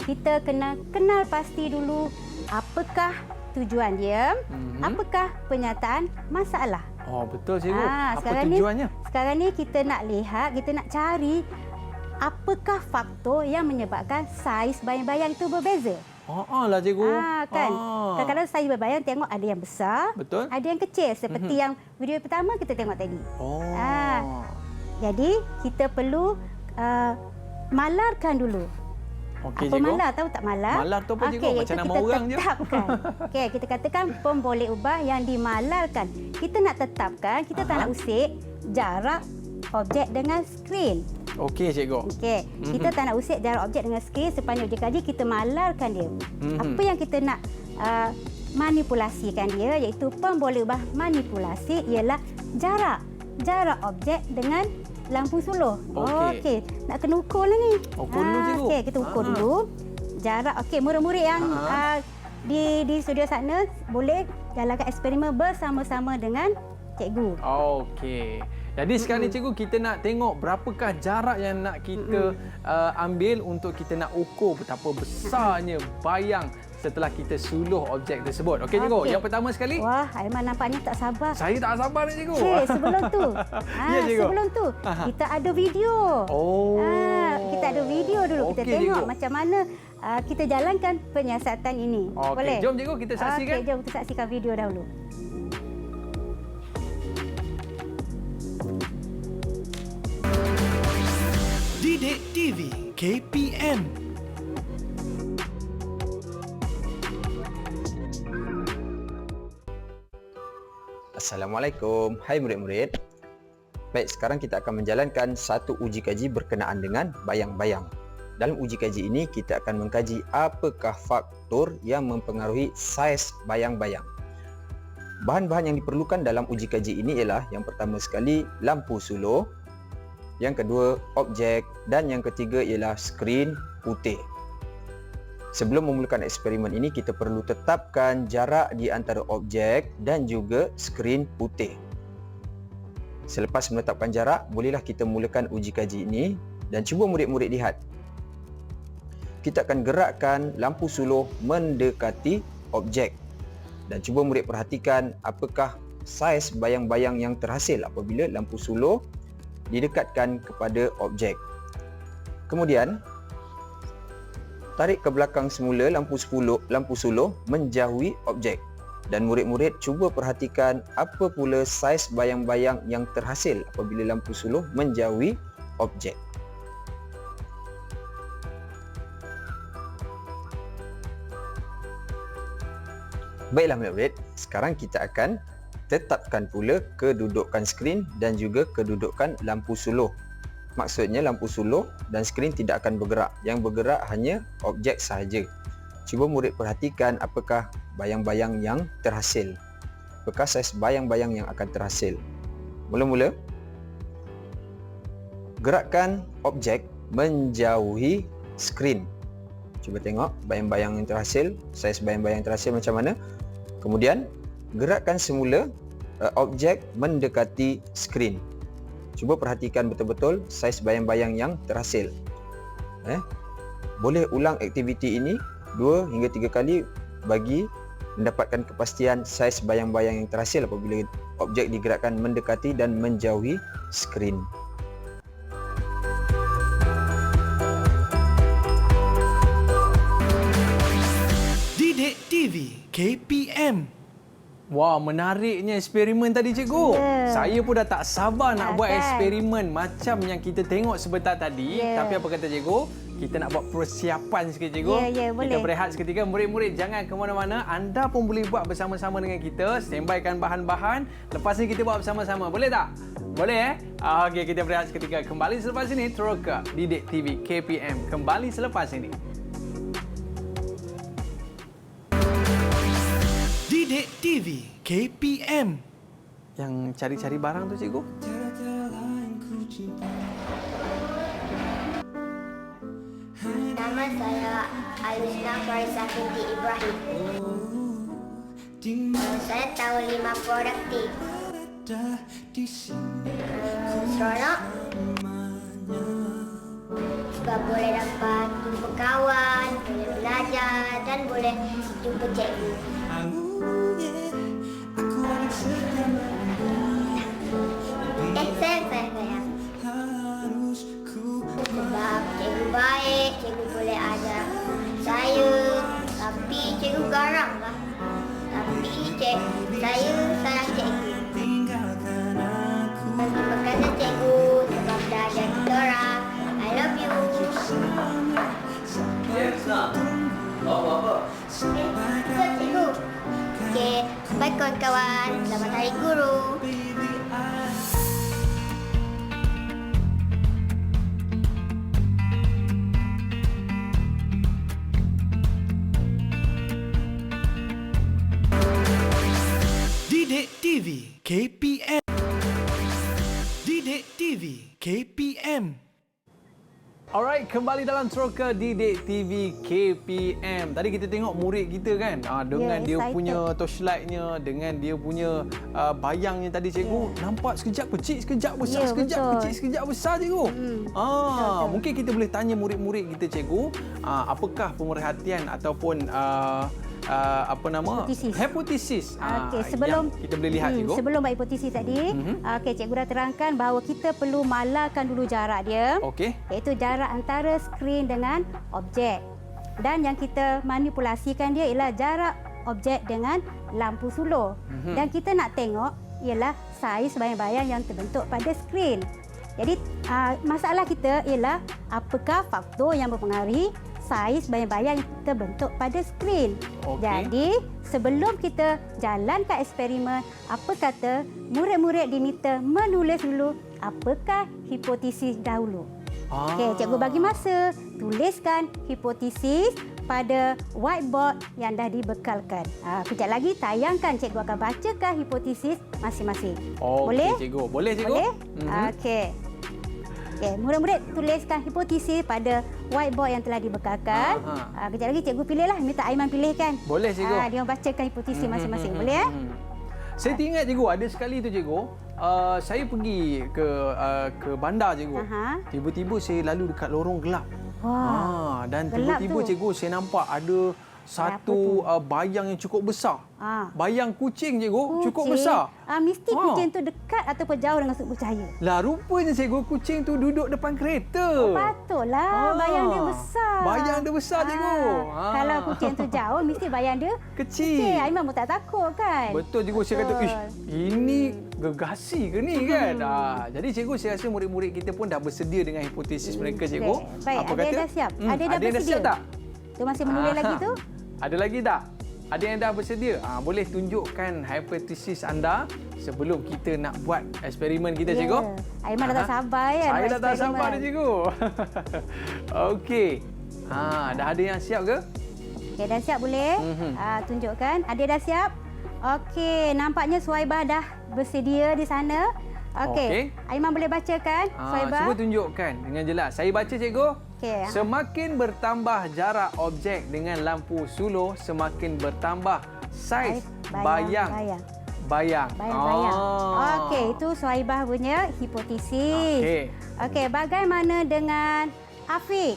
[SPEAKER 4] kita kena kenal pasti dulu apakah tujuan dia, apakah penyataan masalah.
[SPEAKER 3] Betul, cikgu. Apa
[SPEAKER 4] sekarang
[SPEAKER 3] tujuannya?
[SPEAKER 4] Sekarang ni kita nak lihat, kita nak cari apakah faktor yang menyebabkan saiz bayang-bayang itu berbeza.
[SPEAKER 3] Lah, cikgu.
[SPEAKER 4] Kan? Kadang-kadang saiz bayang-bayang tengok ada yang besar,
[SPEAKER 3] Betul.
[SPEAKER 4] ada yang kecil seperti yang video pertama kita tengok tadi. Jadi kita perlu malarkan dulu.
[SPEAKER 3] Okey,
[SPEAKER 4] Apa
[SPEAKER 3] cikgu.
[SPEAKER 4] malar tahu tak malar?
[SPEAKER 3] Malar tu apa, cikgu?
[SPEAKER 4] Okey,
[SPEAKER 3] Macam
[SPEAKER 4] iaitu
[SPEAKER 3] nama
[SPEAKER 4] kita
[SPEAKER 3] orang je.
[SPEAKER 4] tetapkan. Okey, kita katakan pem boleh ubah yang dimalarkan. Kita nak tetapkan, kita tak nak usik jarak objek dengan skrin.
[SPEAKER 3] Okey, cikgu.
[SPEAKER 4] Okey, kita tak nak usik jarak objek dengan skrin sepanjang uji kaji, kita malarkan dia. Apa yang kita nak manipulasikan dia, iaitu pem boleh ubah manipulasi ialah jarak objek dengan lampu suluh.
[SPEAKER 3] Okey.
[SPEAKER 4] Okey, nak kena ukur lah ni.
[SPEAKER 3] Ukur dulu, cikgu.
[SPEAKER 4] Okey, kita ukur dulu. Jarak, okey, murid-murid yang di studio sana boleh jalankan eksperimen bersama-sama dengan cikgu.
[SPEAKER 3] Okey. Jadi sekarang ni cikgu, kita nak tengok berapakah jarak yang nak kita ambil untuk kita nak ukur betapa besarnya bayang setelah kita suluh objek tersebut. Okey cikgu,
[SPEAKER 4] Okey.
[SPEAKER 3] yang pertama sekali.
[SPEAKER 4] Wah, Aiman nampaknya tak sabar.
[SPEAKER 3] Saya tak sabar ni cikgu.
[SPEAKER 4] Okey, sebelum tu.
[SPEAKER 3] Ya, cikgu.
[SPEAKER 4] Sebelum tu, kita ada video.
[SPEAKER 3] Oh.
[SPEAKER 4] Kita ada video dulu. Kita
[SPEAKER 3] Okey,
[SPEAKER 4] tengok
[SPEAKER 3] cikgu.
[SPEAKER 4] macam mana kita jalankan penyiasatan ini.
[SPEAKER 3] Okey,
[SPEAKER 4] Boleh?
[SPEAKER 3] jom cikgu kita saksikan.
[SPEAKER 4] Okey, jom kita saksikan video dahulu.
[SPEAKER 1] Didik TV KPM.
[SPEAKER 8] Assalamualaikum. Hai murid-murid. Baik, sekarang kita akan menjalankan satu uji kaji berkenaan dengan bayang-bayang. Dalam uji kaji ini, kita akan mengkaji apakah faktor yang mempengaruhi saiz bayang-bayang. Bahan-bahan yang diperlukan dalam uji kaji ini ialah yang pertama sekali lampu suluh, yang kedua objek dan yang ketiga ialah skrin putih. Sebelum memulakan eksperimen ini, kita perlu tetapkan jarak di antara objek dan juga skrin putih. Selepas menetapkan jarak, bolehlah kita mulakan uji kaji ini dan cuba murid-murid lihat. Kita akan gerakkan lampu suluh mendekati objek dan cuba murid perhatikan apakah saiz bayang-bayang yang terhasil apabila lampu suluh didekatkan kepada objek. Kemudian, tarik ke belakang semula lampu suluh menjauhi objek dan murid-murid cuba perhatikan apa pula saiz bayang-bayang yang terhasil apabila lampu suluh menjauhi objek. Baiklah murid-murid, sekarang kita akan tetapkan pula kedudukan skrin dan juga kedudukan lampu suluh. Maksudnya lampu suluh dan skrin tidak akan bergerak. Yang bergerak hanya objek sahaja. Cuba murid perhatikan apakah bayang-bayang yang terhasil. Apakah saiz bayang-bayang yang akan terhasil. Mula-mula, gerakkan objek menjauhi skrin. Cuba tengok bayang-bayang yang terhasil, saiz bayang-bayang yang terhasil macam mana. Kemudian, gerakkan semula objek mendekati skrin. Cuba perhatikan betul-betul saiz bayang-bayang yang terhasil. Boleh ulang aktiviti ini 2 hingga 3 kali bagi mendapatkan kepastian saiz bayang-bayang yang terhasil apabila objek digerakkan mendekati dan menjauhi skrin.
[SPEAKER 1] Didik TV KPM.
[SPEAKER 3] Wah, menariknya eksperimen tadi cikgu.
[SPEAKER 4] Ya.
[SPEAKER 3] Saya pun dah tak sabar nak buat
[SPEAKER 4] Kan?
[SPEAKER 3] eksperimen macam yang kita tengok sebentar tadi.
[SPEAKER 4] Ya.
[SPEAKER 3] Tapi apa kata cikgu? Kita nak buat persiapan sikit cikgu.
[SPEAKER 4] Ya,
[SPEAKER 3] Kita
[SPEAKER 4] boleh.
[SPEAKER 3] berehat seketika. Murid-murid jangan ke mana-mana. Anda pun boleh buat bersama-sama dengan kita. Standbykan bahan-bahan. Lepas ni kita buat bersama-sama. Boleh tak? Boleh Okey, kita berehat seketika. Kembali selepas ini terus ke Didik TV KPM. Kembali selepas ini.
[SPEAKER 1] Didik TV KPM.
[SPEAKER 3] Yang cari-cari barang tu cikgu?
[SPEAKER 5] Nama saya Alisna Farizah binti Ibrahim. Saya tahu 5 produktif. Seronok. Sebab boleh dapat jumpa kawan, boleh belajar dan boleh jumpa cikgu. Sayang. Sebab cikgu baik, cikgu boleh ajar saya. Tapi cikgu garang lah. Tapi saya sayang cikgu. Terima kasih cikgu sebab dah ajar kita orang. I love you. Ikut cikgu. Okey, bye kawan-kawan. Selamat Hari Guru.
[SPEAKER 1] Didik TV KPM. Didik TV KPM.
[SPEAKER 3] Alright, kembali dalam Teroka Didik TV KPM. Tadi kita tengok murid kita kan, dengan dia
[SPEAKER 4] excited.
[SPEAKER 3] punya torchlight-nya, dengan dia punya bayangnya tadi cikgu, nampak sekejap kecil, sekejap besar,
[SPEAKER 4] Ya,
[SPEAKER 3] sekejap
[SPEAKER 4] betul.
[SPEAKER 3] kecil, sekejap besar cikgu.
[SPEAKER 4] betul.
[SPEAKER 3] Mungkin kita boleh tanya murid-murid kita cikgu, apakah pemerhatian ataupun hipotesis
[SPEAKER 4] Okey, sebelum
[SPEAKER 3] yang kita boleh lihat cikgu.
[SPEAKER 4] sebelum buat hipotesis tadi, okey, cikgu dah terangkan bahawa kita perlu malarkan dulu jarak dia.
[SPEAKER 3] Okey.
[SPEAKER 4] Iaitu jarak antara skrin dengan objek. Dan yang kita manipulasikan dia ialah jarak objek dengan lampu suluh. Dan kita nak tengok ialah saiz bayang-bayang yang terbentuk pada skrin. Jadi masalah kita ialah apakah faktor yang mempengaruhi saiz bayang-bayang yang terbentuk pada skrin.
[SPEAKER 3] Okey.
[SPEAKER 4] Jadi sebelum kita jalankan eksperimen, apa kata murid-murid diminta menulis dulu apakah hipotesis dahulu. Okey, cikgu bagi masa. Tuliskan hipotesis pada whiteboard yang dah dibekalkan. Kejap lagi tayangkan, cikgu akan bacakan hipotesis masing-masing. Boleh?
[SPEAKER 3] Cikgu. Boleh cikgu?
[SPEAKER 4] Boleh? Okey. Okey, murid-murid tuliskan hipotesis pada whiteboard yang telah dibekalkan. Kejap lagi cikgu pilihlah, minta Aiman pilihkan.
[SPEAKER 3] Boleh cikgu.
[SPEAKER 4] Dia bacakan hipotesis masing-masing. Boleh ya?
[SPEAKER 3] Saya teringat cikgu, ada sekali tu cikgu, saya pergi ke bandar cikgu. Tiba-tiba saya lalu dekat lorong gelap.
[SPEAKER 4] Wah.
[SPEAKER 3] Dan
[SPEAKER 4] gelap
[SPEAKER 3] tiba-tiba
[SPEAKER 4] tu.
[SPEAKER 3] cikgu saya nampak ada satu bayang yang cukup besar. Bayang kucing cikgu, cukup besar.
[SPEAKER 4] Mesti kucing tu dekat ataupun jauh dengan sumber cahaya.
[SPEAKER 3] Lah rupanya cikgu, kucing tu duduk depan kereta.
[SPEAKER 4] Patutlah, bayang dia besar.
[SPEAKER 3] Bayang dia besar cikgu.
[SPEAKER 4] Kalau kucing tu jauh, mesti bayang dia
[SPEAKER 3] kecil.
[SPEAKER 4] Aiman pun tak takut kan?
[SPEAKER 3] Betul cikgu, saya kata, ish, ini gegasi ke ni kan? Jadi cikgu, saya rasa murid-murid kita pun dah bersedia dengan hipotesis mereka cikgu.
[SPEAKER 4] Baik,
[SPEAKER 3] Apa
[SPEAKER 4] ada
[SPEAKER 3] kata?
[SPEAKER 4] yang dah siap? Ada yang dah
[SPEAKER 3] Ada yang dah
[SPEAKER 4] bersedia?
[SPEAKER 3] siap tak?
[SPEAKER 4] Tu masih menulis lagi tu?
[SPEAKER 3] Ada lagi tak? Ada yang dah bersedia? Boleh tunjukkan hipotesis anda sebelum kita nak buat eksperimen kita, cikgu.
[SPEAKER 4] Aiman dah tak sabar ya.
[SPEAKER 3] Saya dah tak sabar dah, cikgu. Okey. Dah ada yang siap ke?
[SPEAKER 4] Okey, dah siap boleh? Tunjukkan. Ada dah siap? Okey, nampaknya Suhaibah dah bersedia di sana. Okey. Aiman boleh bacakan, Suhaibah?
[SPEAKER 3] Cuba tunjukkan dengan jelas. Saya baca, cikgu.
[SPEAKER 4] Okey.
[SPEAKER 3] Semakin bertambah jarak objek dengan lampu suluh, semakin bertambah saiz bayang. Bayang.
[SPEAKER 4] Okey, itu Suhaibah punya hipotesis.
[SPEAKER 3] Okey.
[SPEAKER 4] Okey, bagaimana dengan Afiq?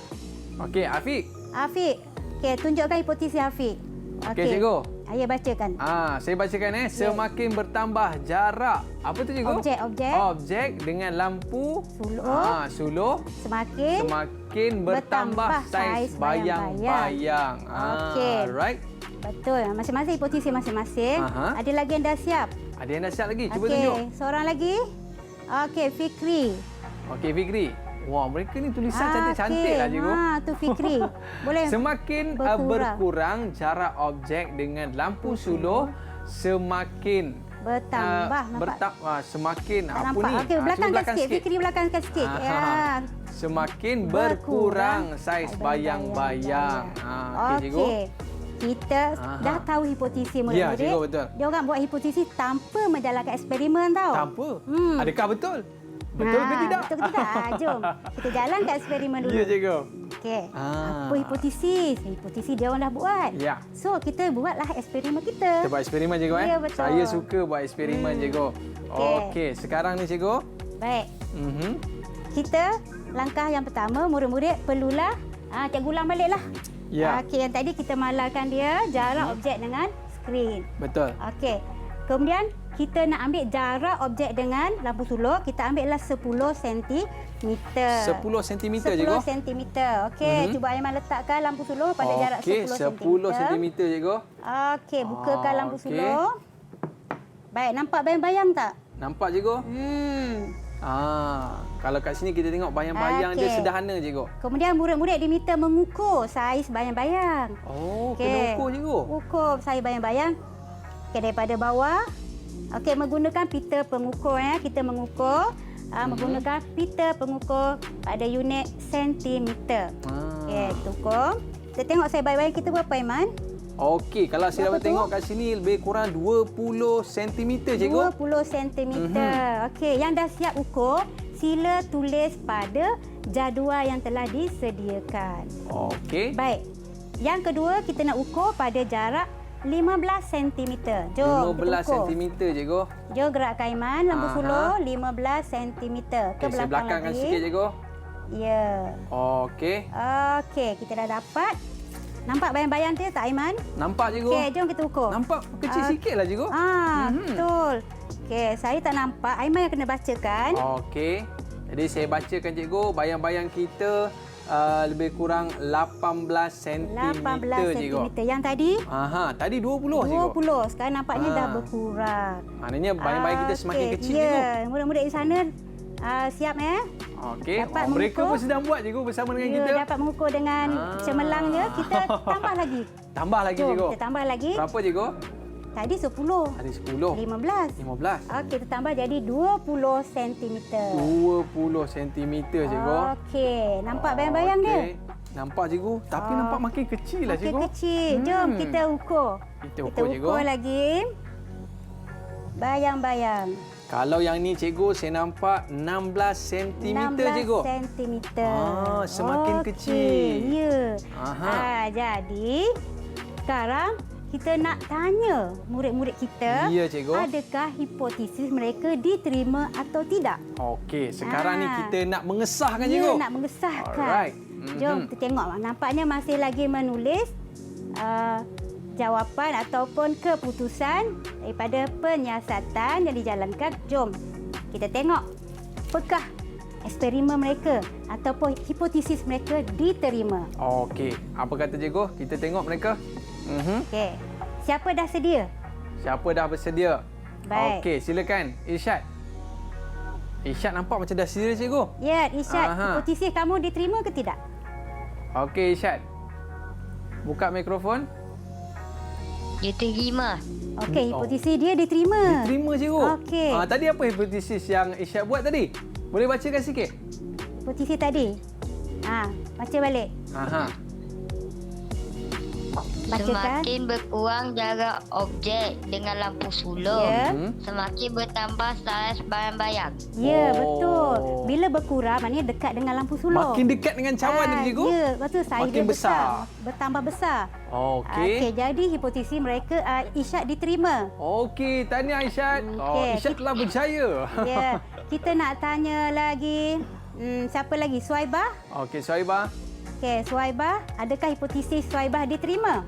[SPEAKER 3] Okey, Afiq.
[SPEAKER 4] Afiq. Okey, tunjukkan hipotesis Afiq.
[SPEAKER 3] Okey, cikgu.
[SPEAKER 4] Ayah bacakan.
[SPEAKER 3] Saya bacakan Semakin bertambah jarak. Apa tu cikgu? Objek dengan lampu suluh. Semakin bertambah saiz bayang-bayang.
[SPEAKER 4] Okey.
[SPEAKER 3] Right.
[SPEAKER 4] Betul. Masing-masing hipotesis masing-masing. Ada lagi yang dah siap?
[SPEAKER 3] Ada yang dah siap lagi? Cuba tunjuk.
[SPEAKER 4] Seorang lagi. Okey, Fikri.
[SPEAKER 3] Okey, Fikri. Wah, mereka ni tulisan cantik-cantik lah, cikgu.
[SPEAKER 4] Tu Fikri. Boleh.
[SPEAKER 3] Semakin berkurang jarak objek dengan lampu suluh, semakin
[SPEAKER 4] bertambah.
[SPEAKER 3] Semakin
[SPEAKER 4] tak
[SPEAKER 3] apa
[SPEAKER 4] nampak.
[SPEAKER 3] ni?
[SPEAKER 4] Okey, belakangkan sikit. Fikri belakangkan sikit.
[SPEAKER 3] Semakin berkurang saiz bayang-bayang. Okey, cikgu.
[SPEAKER 4] Kita dah tahu hipotesis murid-murid.
[SPEAKER 3] Ya, cikgu, betul.
[SPEAKER 4] Dia orang buat hipotesis tanpa menjalankan eksperimen tau.
[SPEAKER 3] Tanpa? Adakah betul? Betul ke tidak?
[SPEAKER 4] Betul ke tidak? Jom kita jalankan eksperimen dulu.
[SPEAKER 3] Ya, cikgu.
[SPEAKER 4] Okey. Apa hipotesis? Hipotesis dia orang dah buat.
[SPEAKER 3] Ya.
[SPEAKER 4] So, kita buatlah eksperimen kita.
[SPEAKER 3] Kita buat eksperimen, cikgu.
[SPEAKER 4] Ya, betul.
[SPEAKER 3] Saya suka buat eksperimen, cikgu. Okey, sekarang ni, cikgu.
[SPEAKER 4] Baik. Kita, langkah yang pertama, murid-murid perlulah, cikgu ulang baliklah.
[SPEAKER 3] Ya.
[SPEAKER 4] Okey, yang tadi kita malarkan dia, jarak objek dengan skrin.
[SPEAKER 3] Betul.
[SPEAKER 4] Okey. Kemudian, kita nak ambil jarak objek dengan lampu suluh, kita ambillah 10 cm.
[SPEAKER 3] 10 cm, cikgu?
[SPEAKER 4] 10 cm. Okey, cuba Aiman letakkan lampu suluh pada jarak 10 cm.
[SPEAKER 3] Okey, 10 cm, cikgu.
[SPEAKER 4] Okey, bukakan lampu suluh. Baik, nampak bayang-bayang tak?
[SPEAKER 3] Nampak, cikgu? Kalau kat sini kita tengok bayang-bayang dia
[SPEAKER 4] Okey.
[SPEAKER 3] sederhana cikgu.
[SPEAKER 4] Kemudian murid-murid diminta mengukur saiz bayang-bayang.
[SPEAKER 3] Kena ukur cikgu.
[SPEAKER 4] Ukur saiz bayang-bayang. Okey, daripada bawah. Okey, menggunakan pita pengukur ya. Kita mengukur menggunakan pita pengukur pada unit sentimeter. Okey, kita ukur. Kita tengok saiz bayang-bayang kita berapa, Aiman?
[SPEAKER 3] Okey, kalau saya dapat
[SPEAKER 4] Berapa tu?
[SPEAKER 3] tengok kat sini lebih kurang 20 cm cikgu.
[SPEAKER 4] 20 cm. Okey, yang dah siap ukur, sila tulis pada jadual yang telah disediakan.
[SPEAKER 3] Okey.
[SPEAKER 4] Baik. Yang kedua, kita nak ukur pada jarak 15 cm. Jom
[SPEAKER 3] 15
[SPEAKER 4] kita ukur.
[SPEAKER 3] cm cikgu.
[SPEAKER 4] Jom gerakkan Aiman, lampu suluh 15 cm. Ke
[SPEAKER 3] Okey, saya belakangkan
[SPEAKER 4] lagi.
[SPEAKER 3] sikit cikgu.
[SPEAKER 4] Ya.
[SPEAKER 3] Okey.
[SPEAKER 4] Okey, kita dah dapat. Nampak bayang-bayang dia tak, Aiman?
[SPEAKER 3] Nampak cikgu.
[SPEAKER 4] Okey, jom kita ukur.
[SPEAKER 3] Nampak kecil sikit lah cikgu.
[SPEAKER 4] Betul. Okey, saya tak nampak. Aiman yang kena bacakan.
[SPEAKER 3] Okey. Jadi saya bacakan cikgu, bayang-bayang kita lebih kurang 18 cm
[SPEAKER 4] 18
[SPEAKER 3] cikgu.
[SPEAKER 4] cm. Yang tadi?
[SPEAKER 3] Tadi 20 cikgu.
[SPEAKER 4] 20. Sekarang nampaknya dah berkurang.
[SPEAKER 3] Maknanya bayang-bayang kita semakin
[SPEAKER 4] Okey,
[SPEAKER 3] kecil
[SPEAKER 4] ya.
[SPEAKER 3] cikgu.
[SPEAKER 4] Murid-murid di sana siap
[SPEAKER 3] Okey.
[SPEAKER 4] Dapat
[SPEAKER 3] Mereka
[SPEAKER 4] mengukur.
[SPEAKER 3] pun sedang buat cikgu bersama dengan kita.
[SPEAKER 4] dapat mengukur dengan cemerlangnya. Kita tambah lagi.
[SPEAKER 3] Tambah lagi
[SPEAKER 4] Jom,
[SPEAKER 3] cikgu.
[SPEAKER 4] kita tambah lagi.
[SPEAKER 3] Berapa cikgu?
[SPEAKER 4] Tadi 10.
[SPEAKER 3] Tadi 10.
[SPEAKER 4] 15.
[SPEAKER 3] 15.
[SPEAKER 4] Okey, kita tambah jadi 20 cm.
[SPEAKER 3] 20 cm cikgu.
[SPEAKER 4] Okey, nampak bayang-bayang dia?
[SPEAKER 3] Okey. Nampak cikgu, tapi nampak makin kecil lah
[SPEAKER 4] Makin
[SPEAKER 3] cikgu.
[SPEAKER 4] kecil. Jom kita ukur.
[SPEAKER 3] Kita
[SPEAKER 4] Kita
[SPEAKER 3] ukur cikgu.
[SPEAKER 4] ukur lagi. Bayang-bayang.
[SPEAKER 3] Kalau yang ni cikgu saya nampak 16 cm
[SPEAKER 4] 16
[SPEAKER 3] cikgu.
[SPEAKER 4] cm.
[SPEAKER 3] Semakin
[SPEAKER 4] Okey,
[SPEAKER 3] kecil.
[SPEAKER 4] Ya.
[SPEAKER 3] Aha.
[SPEAKER 4] Jadi sekarang kita nak tanya murid-murid kita,
[SPEAKER 3] Ya, cikgu.
[SPEAKER 4] adakah hipotesis mereka diterima atau tidak?
[SPEAKER 3] Okey, sekarang ni kita nak mengesahkan
[SPEAKER 4] Ya,
[SPEAKER 3] cikgu.
[SPEAKER 4] nak mengesahkan.
[SPEAKER 3] Alright.
[SPEAKER 4] Jom kita tengok. Nampaknya masih lagi menulis jawapan ataupun keputusan daripada penyiasatan yang dijalankan. Jom kita tengok apakah eksperimen mereka ataupun hipotesis mereka diterima.
[SPEAKER 3] Okey, apa kata cikgu? Kita tengok mereka.
[SPEAKER 4] Okey. Siapa dah sedia?
[SPEAKER 3] Siapa dah bersedia?
[SPEAKER 4] Baik.
[SPEAKER 3] Okey, silakan Irsyad. Irsyad nampak macam dah sedia cikgu.
[SPEAKER 4] Ya, Irsyad,
[SPEAKER 3] Aha.
[SPEAKER 4] hipotesis kamu diterima ke tidak?
[SPEAKER 3] Okey Irsyad. Buka mikrofon.
[SPEAKER 7] Diterima.
[SPEAKER 4] Okey, hipotesis dia diterima.
[SPEAKER 3] Diterima cikgu.
[SPEAKER 4] Okey.
[SPEAKER 3] Tadi apa hipotesis yang Irsyad buat tadi? Boleh bacakan sikit?
[SPEAKER 4] Hipotesis tadi. Baca balik. Bacakan.
[SPEAKER 7] Semakin berkurang jarak objek dengan lampu sulur,
[SPEAKER 4] Ya.
[SPEAKER 7] semakin bertambah saiz bayang-bayang.
[SPEAKER 4] Ya,
[SPEAKER 3] Oh.
[SPEAKER 4] betul. Bila berkurang maknanya dekat dengan lampu sulur.
[SPEAKER 3] Makin dekat dengan cawan ni cikgu?
[SPEAKER 4] Ya, betul. Saiz
[SPEAKER 3] Makin
[SPEAKER 4] dia
[SPEAKER 3] besar.
[SPEAKER 4] bertambah besar.
[SPEAKER 3] Okey.
[SPEAKER 4] Okey, jadi hipotesis mereka Irsyad diterima.
[SPEAKER 3] Okey, tahniah Irsyad.
[SPEAKER 4] Okey.
[SPEAKER 3] Irsyad telah berjaya.
[SPEAKER 4] Ya, kita nak tanya lagi. Siapa lagi? Suaibah?
[SPEAKER 3] Okey, Suaibah.
[SPEAKER 4] Okey, Suaibah, adakah hipotesis Suaibah diterima?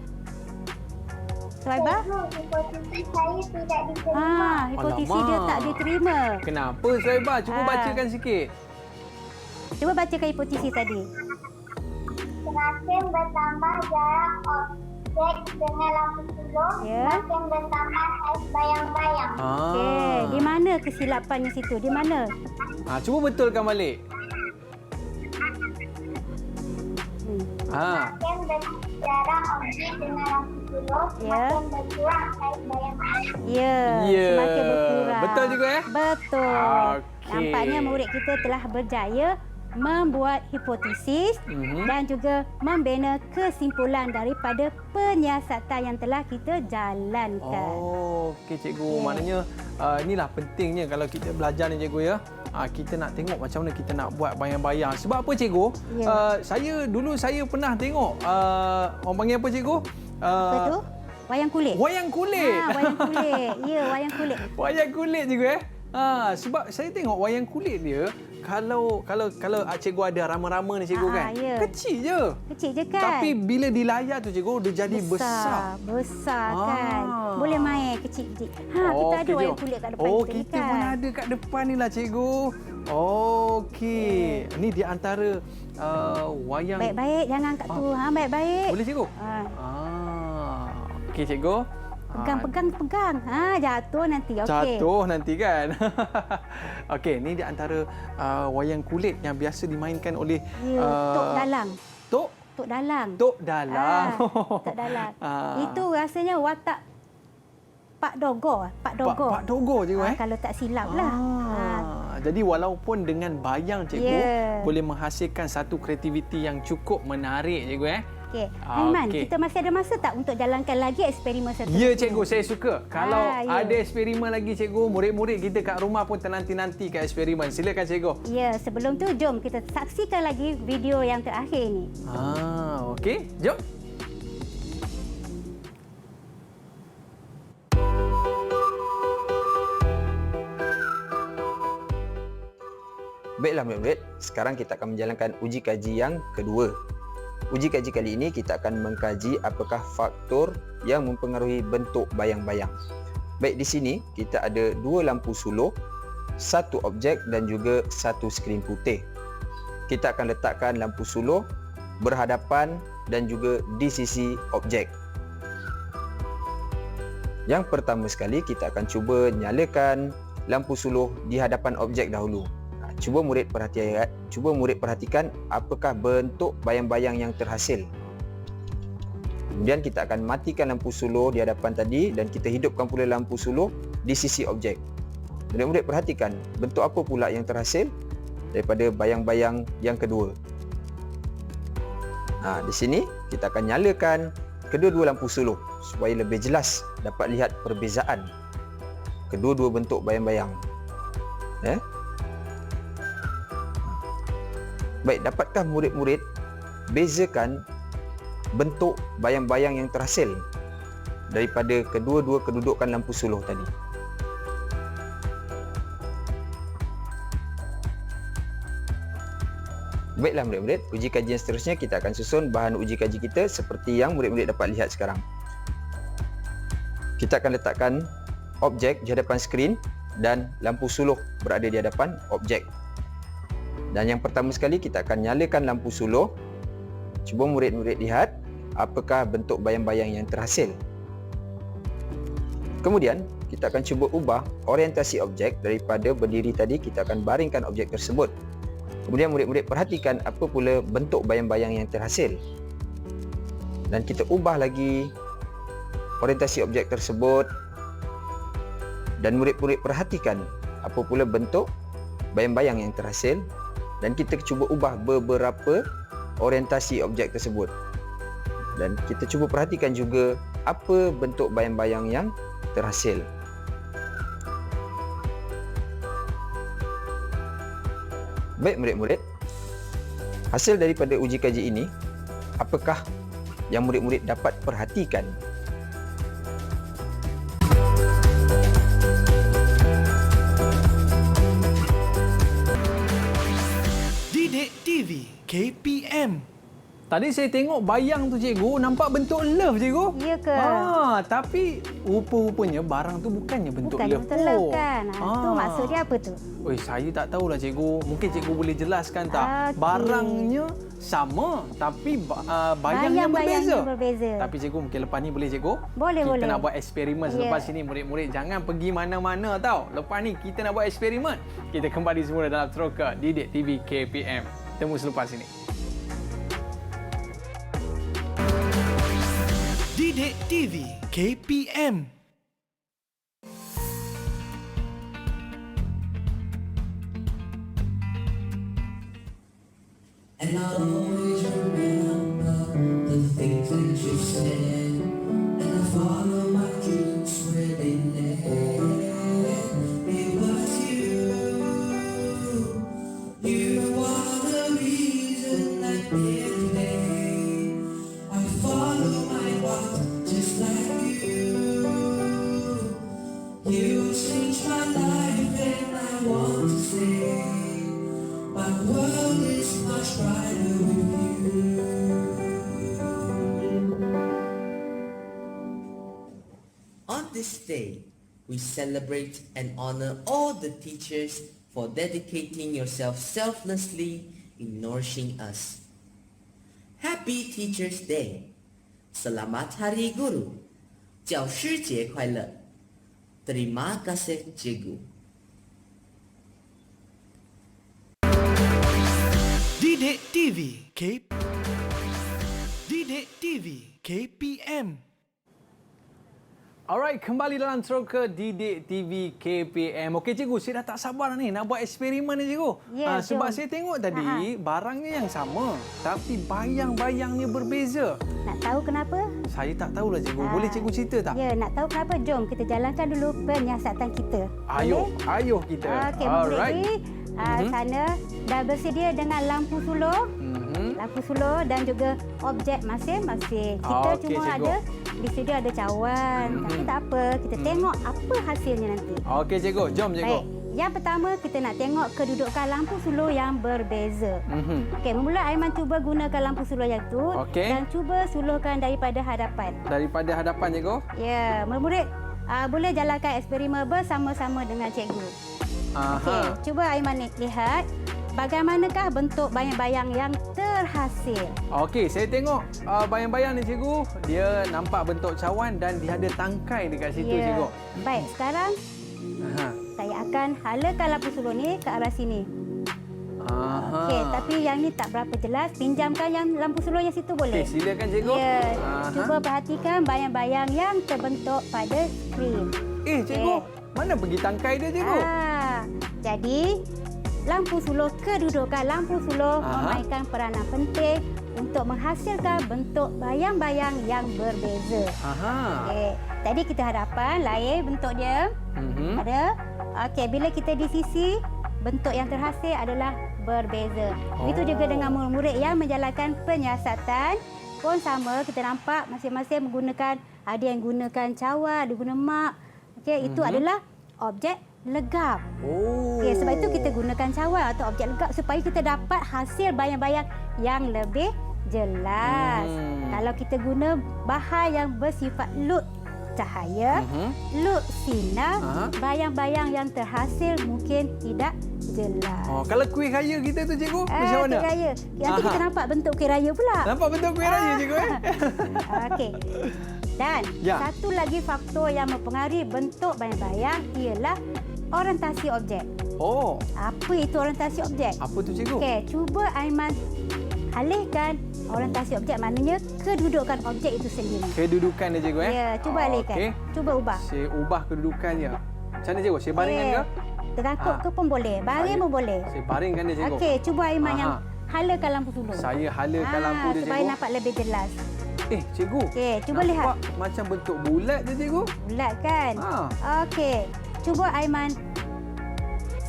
[SPEAKER 4] Suaibah?
[SPEAKER 5] Hipotesis saya tidak diterima.
[SPEAKER 4] Hipotesis dia
[SPEAKER 3] Alamak.
[SPEAKER 4] tak diterima.
[SPEAKER 3] Kenapa Suaibah? Cuba bacakan sikit.
[SPEAKER 4] Cuba bacakan hipotesis tadi.
[SPEAKER 5] Semakin bertambah jarak objek dengan lampu sulur,
[SPEAKER 4] Ya.
[SPEAKER 5] semakin bertambah saiz bayang-bayang.
[SPEAKER 4] Okey, di mana kesilapannya situ? Di mana?
[SPEAKER 3] Cuba betulkan balik.
[SPEAKER 5] Semakin berjarak objek dengan lampu sulur,
[SPEAKER 4] Ya.
[SPEAKER 5] semakin berkurang saiz bayang-bayang.
[SPEAKER 4] Ya,
[SPEAKER 3] Ya.
[SPEAKER 4] semakin berkurang.
[SPEAKER 3] Betul juga,
[SPEAKER 4] Betul.
[SPEAKER 3] Okey.
[SPEAKER 4] Nampaknya murid kita telah berjaya membuat hipotesis dan juga membina kesimpulan daripada penyiasatan yang telah kita jalankan.
[SPEAKER 3] Okey cikgu. Maknanya inilah pentingnya kalau kita belajar ni cikgu ya. Kita nak tengok macam mana kita nak buat bayang-bayang. Sebab apa cikgu?
[SPEAKER 4] Ya.
[SPEAKER 3] Saya pernah tengok orang panggil apa cikgu?
[SPEAKER 4] Apa tu? Wayang kulit.
[SPEAKER 3] Wayang kulit.
[SPEAKER 4] Wayang kulit. Ya, wayang kulit.
[SPEAKER 3] Wayang kulit cikgu sebab saya tengok wayang kulit dia kalau cikgu ada rama-rama ni cikgu kan.
[SPEAKER 4] Ya.
[SPEAKER 3] Kecil je.
[SPEAKER 4] Kecil je kan?
[SPEAKER 3] Tapi bila di layar tu cikgu dia jadi besar.
[SPEAKER 4] Besar kan. Boleh main kecil-kecil. Kita ada
[SPEAKER 3] Okey,
[SPEAKER 4] wayang
[SPEAKER 3] jom.
[SPEAKER 4] kulit kat depan kita ni
[SPEAKER 3] kita
[SPEAKER 4] kan.
[SPEAKER 3] pun ada kat depan ni lah cikgu. Okey. Ni di antara wayang.
[SPEAKER 4] Baik-baik jangan kat tu. Baik-baik.
[SPEAKER 3] Boleh cikgu? Okey cikgu.
[SPEAKER 4] Pegang. Jatuh nanti. Okey.
[SPEAKER 3] Jatuh nanti kan. Okey, ni di antara wayang kulit yang biasa dimainkan oleh
[SPEAKER 4] Tok Dalang.
[SPEAKER 3] Tok
[SPEAKER 4] Dalang.
[SPEAKER 3] Tok Dalang.
[SPEAKER 4] Tok Dalang. Itu rasanya watak Pak Dogo.
[SPEAKER 3] Pak Dogo cikgu
[SPEAKER 4] Kalau tak silap lah.
[SPEAKER 3] Jadi walaupun dengan bayang cikgu boleh menghasilkan satu kreativiti yang cukup menarik cikgu
[SPEAKER 4] Okey. Aiman, kita masih ada masa tak untuk jalankan lagi eksperimen seterusnya?
[SPEAKER 3] Ya cikgu, saya suka. Kalau ada eksperimen lagi cikgu, murid-murid kita kat rumah pun ternanti-nanti kat eksperimen. Silakan cikgu.
[SPEAKER 4] Ya, sebelum tu jom kita saksikan lagi video yang terakhir ni.
[SPEAKER 3] Okey, jom.
[SPEAKER 8] Baiklah murid-murid, sekarang kita akan menjalankan uji kaji yang kedua. Uji kaji kali ini kita akan mengkaji apakah faktor yang mempengaruhi bentuk bayang-bayang. Baik, di sini kita ada 2 lampu suluh, 1 objek dan juga 1 skrin putih. Kita akan letakkan lampu suluh berhadapan dan juga di sisi objek. Yang pertama sekali kita akan cuba nyalakan lampu suluh di hadapan objek dahulu. Cuba murid perhatikan apakah bentuk bayang-bayang yang terhasil. Kemudian kita akan matikan lampu suluh di hadapan tadi dan kita hidupkan pula lampu suluh di sisi objek. Murid-murid perhatikan bentuk apa pula yang terhasil daripada bayang-bayang yang kedua. Di sini kita akan nyalakan kedua-dua lampu suluh supaya lebih jelas dapat lihat perbezaan kedua-dua bentuk bayang-bayang. Baik, dapatkah murid-murid bezakan bentuk bayang-bayang yang terhasil daripada kedua-dua kedudukan lampu suluh tadi? Baiklah murid-murid, uji kaji yang seterusnya kita akan susun bahan uji kaji kita seperti yang murid-murid dapat lihat sekarang. Kita akan letakkan objek di hadapan skrin dan lampu suluh berada di hadapan objek. Dan yang pertama sekali kita akan nyalakan lampu suluh. Cuba murid-murid lihat apakah bentuk bayang-bayang yang terhasil. Kemudian kita akan cuba ubah orientasi objek daripada berdiri tadi, kita akan baringkan objek tersebut. Kemudian murid-murid perhatikan apa pula bentuk bayang-bayang yang terhasil. Dan kita ubah lagi orientasi objek tersebut. Dan murid-murid perhatikan apa pula bentuk bayang-bayang yang terhasil. Dan kita cuba ubah beberapa orientasi objek tersebut. Dan kita cuba perhatikan juga apa bentuk bayang-bayang yang terhasil. Baik murid-murid, hasil daripada uji kaji ini, apakah yang murid-murid dapat perhatikan?
[SPEAKER 1] Didik TV KPM.
[SPEAKER 3] Tadi saya tengok bayang tu cikgu, nampak bentuk love cikgu.
[SPEAKER 4] Ya ke?
[SPEAKER 3] Tapi rupa-rupanya barang tu bukannya bentuk love.
[SPEAKER 4] Bukan love kan? Tu maksud dia apa tu?
[SPEAKER 3] Oi, saya tak tahulah cikgu. Mungkin cikgu boleh jelaskan tak? Barangnya sama tapi bayangnya berbeza. Tapi cikgu mungkin lepas ni boleh cikgu?
[SPEAKER 4] Boleh.
[SPEAKER 3] Kita nak buat eksperimen selepas ini murid-murid. Jangan pergi mana-mana tau. Lepas ni kita nak buat eksperimen. Kita kembali semula dalam Teroka Didik TV KPM. Temu selepas ini.
[SPEAKER 1] Didik TV KPM.
[SPEAKER 9] And I'll always remember the things that you said, and I follow my dreams where they led. It was you are the reason that here today I follow my heart just like you. You changed my life and I want to say my world is much brighter with you. On this day, we celebrate and honor all the teachers for dedicating yourself selflessly in nourishing us. Happy Teachers Day. Selamat Hari Guru. 教师节快乐。Terima kasih cikgu.
[SPEAKER 1] Didik TV Didik TV KPM.
[SPEAKER 3] Alright, kembali dalam Teroka Didik TV KPM. Okey cikgu, saya dah tak sabar ni nak buat eksperimen ni cikgu.
[SPEAKER 4] Ya,
[SPEAKER 3] Sebab
[SPEAKER 4] jom.
[SPEAKER 3] saya tengok tadi barangnya yang sama tapi bayang-bayangnya berbeza.
[SPEAKER 4] Nak tahu kenapa?
[SPEAKER 3] Saya tak tahulah cikgu. Boleh cikgu cerita tak?
[SPEAKER 4] Ya, nak tahu kenapa? Jom kita jalankan dulu penyiasatan kita.
[SPEAKER 3] Ayuh kita.
[SPEAKER 4] Okey, murid ni sana dah bersedia dengan lampu sulur. Lampu sulur dan juga objek masing-masing. Kita
[SPEAKER 3] Okey,
[SPEAKER 4] cuma
[SPEAKER 3] cikgu.
[SPEAKER 4] ada di studio ada cawan. Tapi tak apa, kita tengok apa hasilnya nanti.
[SPEAKER 3] Okey cikgu, jom cikgu.
[SPEAKER 4] Baik. Yang pertama kita nak tengok kedudukan lampu sulur yang berbeza. Okey, bermula Aiman cuba gunakan lampu sulur yang tu
[SPEAKER 3] Okey.
[SPEAKER 4] dan cuba sulurkan daripada hadapan.
[SPEAKER 3] Daripada hadapan cikgu.
[SPEAKER 4] Ya, murid-murid boleh jalankan eksperimen bersama-sama dengan cikgu. Okey, cuba Aiman lihat bagaimanakah bentuk bayang-bayang yang terhasil.
[SPEAKER 3] Okey, saya tengok bayang-bayang ni cikgu. Dia nampak bentuk cawan dan dia ada tangkai dekat situ cikgu.
[SPEAKER 4] Baik, sekarang saya akan halakan lampu sulur ni ke arah sini. Okey, tapi yang ni tak berapa jelas. Pinjamkan yang lampu sulur yang situ boleh?
[SPEAKER 3] Okey, silakan cikgu.
[SPEAKER 4] Ya, cuba perhatikan bayang-bayang yang terbentuk pada skrin.
[SPEAKER 3] Cikgu, mana pergi tangkai dia cikgu?
[SPEAKER 4] Jadi, lampu sulur, kedudukan lampu sulur memainkan peranan penting untuk menghasilkan bentuk bayang-bayang yang berbeza. Okey, tadi kita hadapan lain bentuk dia. Ada. Okey, bila kita di sisi, bentuk yang terhasil adalah berbeza. Begitu juga dengan murid-murid yang menjalankan penyiasatan pun sama. Kita nampak masing-masing menggunakan, ada yang gunakan cawan, ada guna mak. Okey, itu adalah objek legap. Okey, sebab itu kita gunakan cawan atau objek legap supaya kita dapat hasil bayang-bayang yang lebih jelas. Kalau kita guna bahan yang bersifat lut cahaya, lut sinar, bayang-bayang yang terhasil mungkin tidak jelas.
[SPEAKER 3] Kalau kuih raya kita tu cikgu, macam mana?
[SPEAKER 4] Kuih raya. Nanti kita nampak bentuk kuih raya pula.
[SPEAKER 3] Nampak bentuk kuih raya cikgu
[SPEAKER 4] Okey. Dan satu lagi faktor yang mempengaruhi bentuk bayang-bayang ialah orientasi objek. Apa itu orientasi objek?
[SPEAKER 3] Apa tu cikgu?
[SPEAKER 4] Okey, cuba Aiman alihkan orientasi objek, maknanya kedudukan objek itu sendiri.
[SPEAKER 3] Kedudukan dia cikgu
[SPEAKER 4] Ya, cuba alihkan.
[SPEAKER 3] Okey.
[SPEAKER 4] Cuba ubah.
[SPEAKER 3] Saya ubah kedudukannya. Macam mana cikgu? Saya baringkan ke?
[SPEAKER 4] Terangkut ke pun boleh. Baring pun boleh.
[SPEAKER 3] Saya baringkan dia cikgu.
[SPEAKER 4] Okey, cuba Aiman yang halakan lampu sulur.
[SPEAKER 3] Saya halakan lampu dia cikgu.
[SPEAKER 4] Supaya nampak lebih jelas.
[SPEAKER 3] Cikgu.
[SPEAKER 4] Okey, cuba
[SPEAKER 3] nampak
[SPEAKER 4] lihat.
[SPEAKER 3] Macam bentuk bulat je cikgu.
[SPEAKER 4] Bulat kan? Okey. Cuba Aiman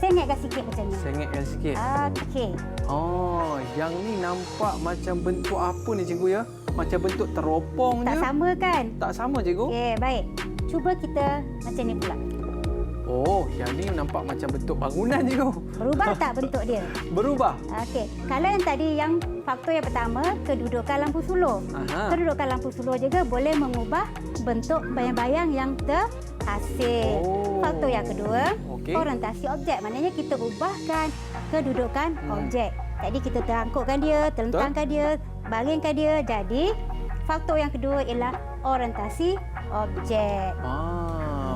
[SPEAKER 4] sengitkan sikit macam ni.
[SPEAKER 3] Sengitkan sikit.
[SPEAKER 4] Okey.
[SPEAKER 3] Yang ni nampak macam bentuk apa ni cikgu ya? Macam bentuk teropong je.
[SPEAKER 4] Tak sama kan?
[SPEAKER 3] Tak sama cikgu.
[SPEAKER 4] Okey, baik. Cuba kita macam ni pula.
[SPEAKER 3] Yang ni nampak macam bentuk bangunan cikgu.
[SPEAKER 4] Berubah tak bentuk dia?
[SPEAKER 3] Berubah.
[SPEAKER 4] Okey. Kalau yang tadi yang faktor yang pertama, kedudukan lampu sulur. Kedudukan lampu sulur juga boleh mengubah bentuk bayang-bayang yang terhasil. Faktor yang kedua, orientasi objek. Maknanya kita ubahkan kedudukan objek. Tadi kita terangkutkan dia, telentangkan dia, baringkan dia. Jadi, faktor yang kedua ialah orientasi objek.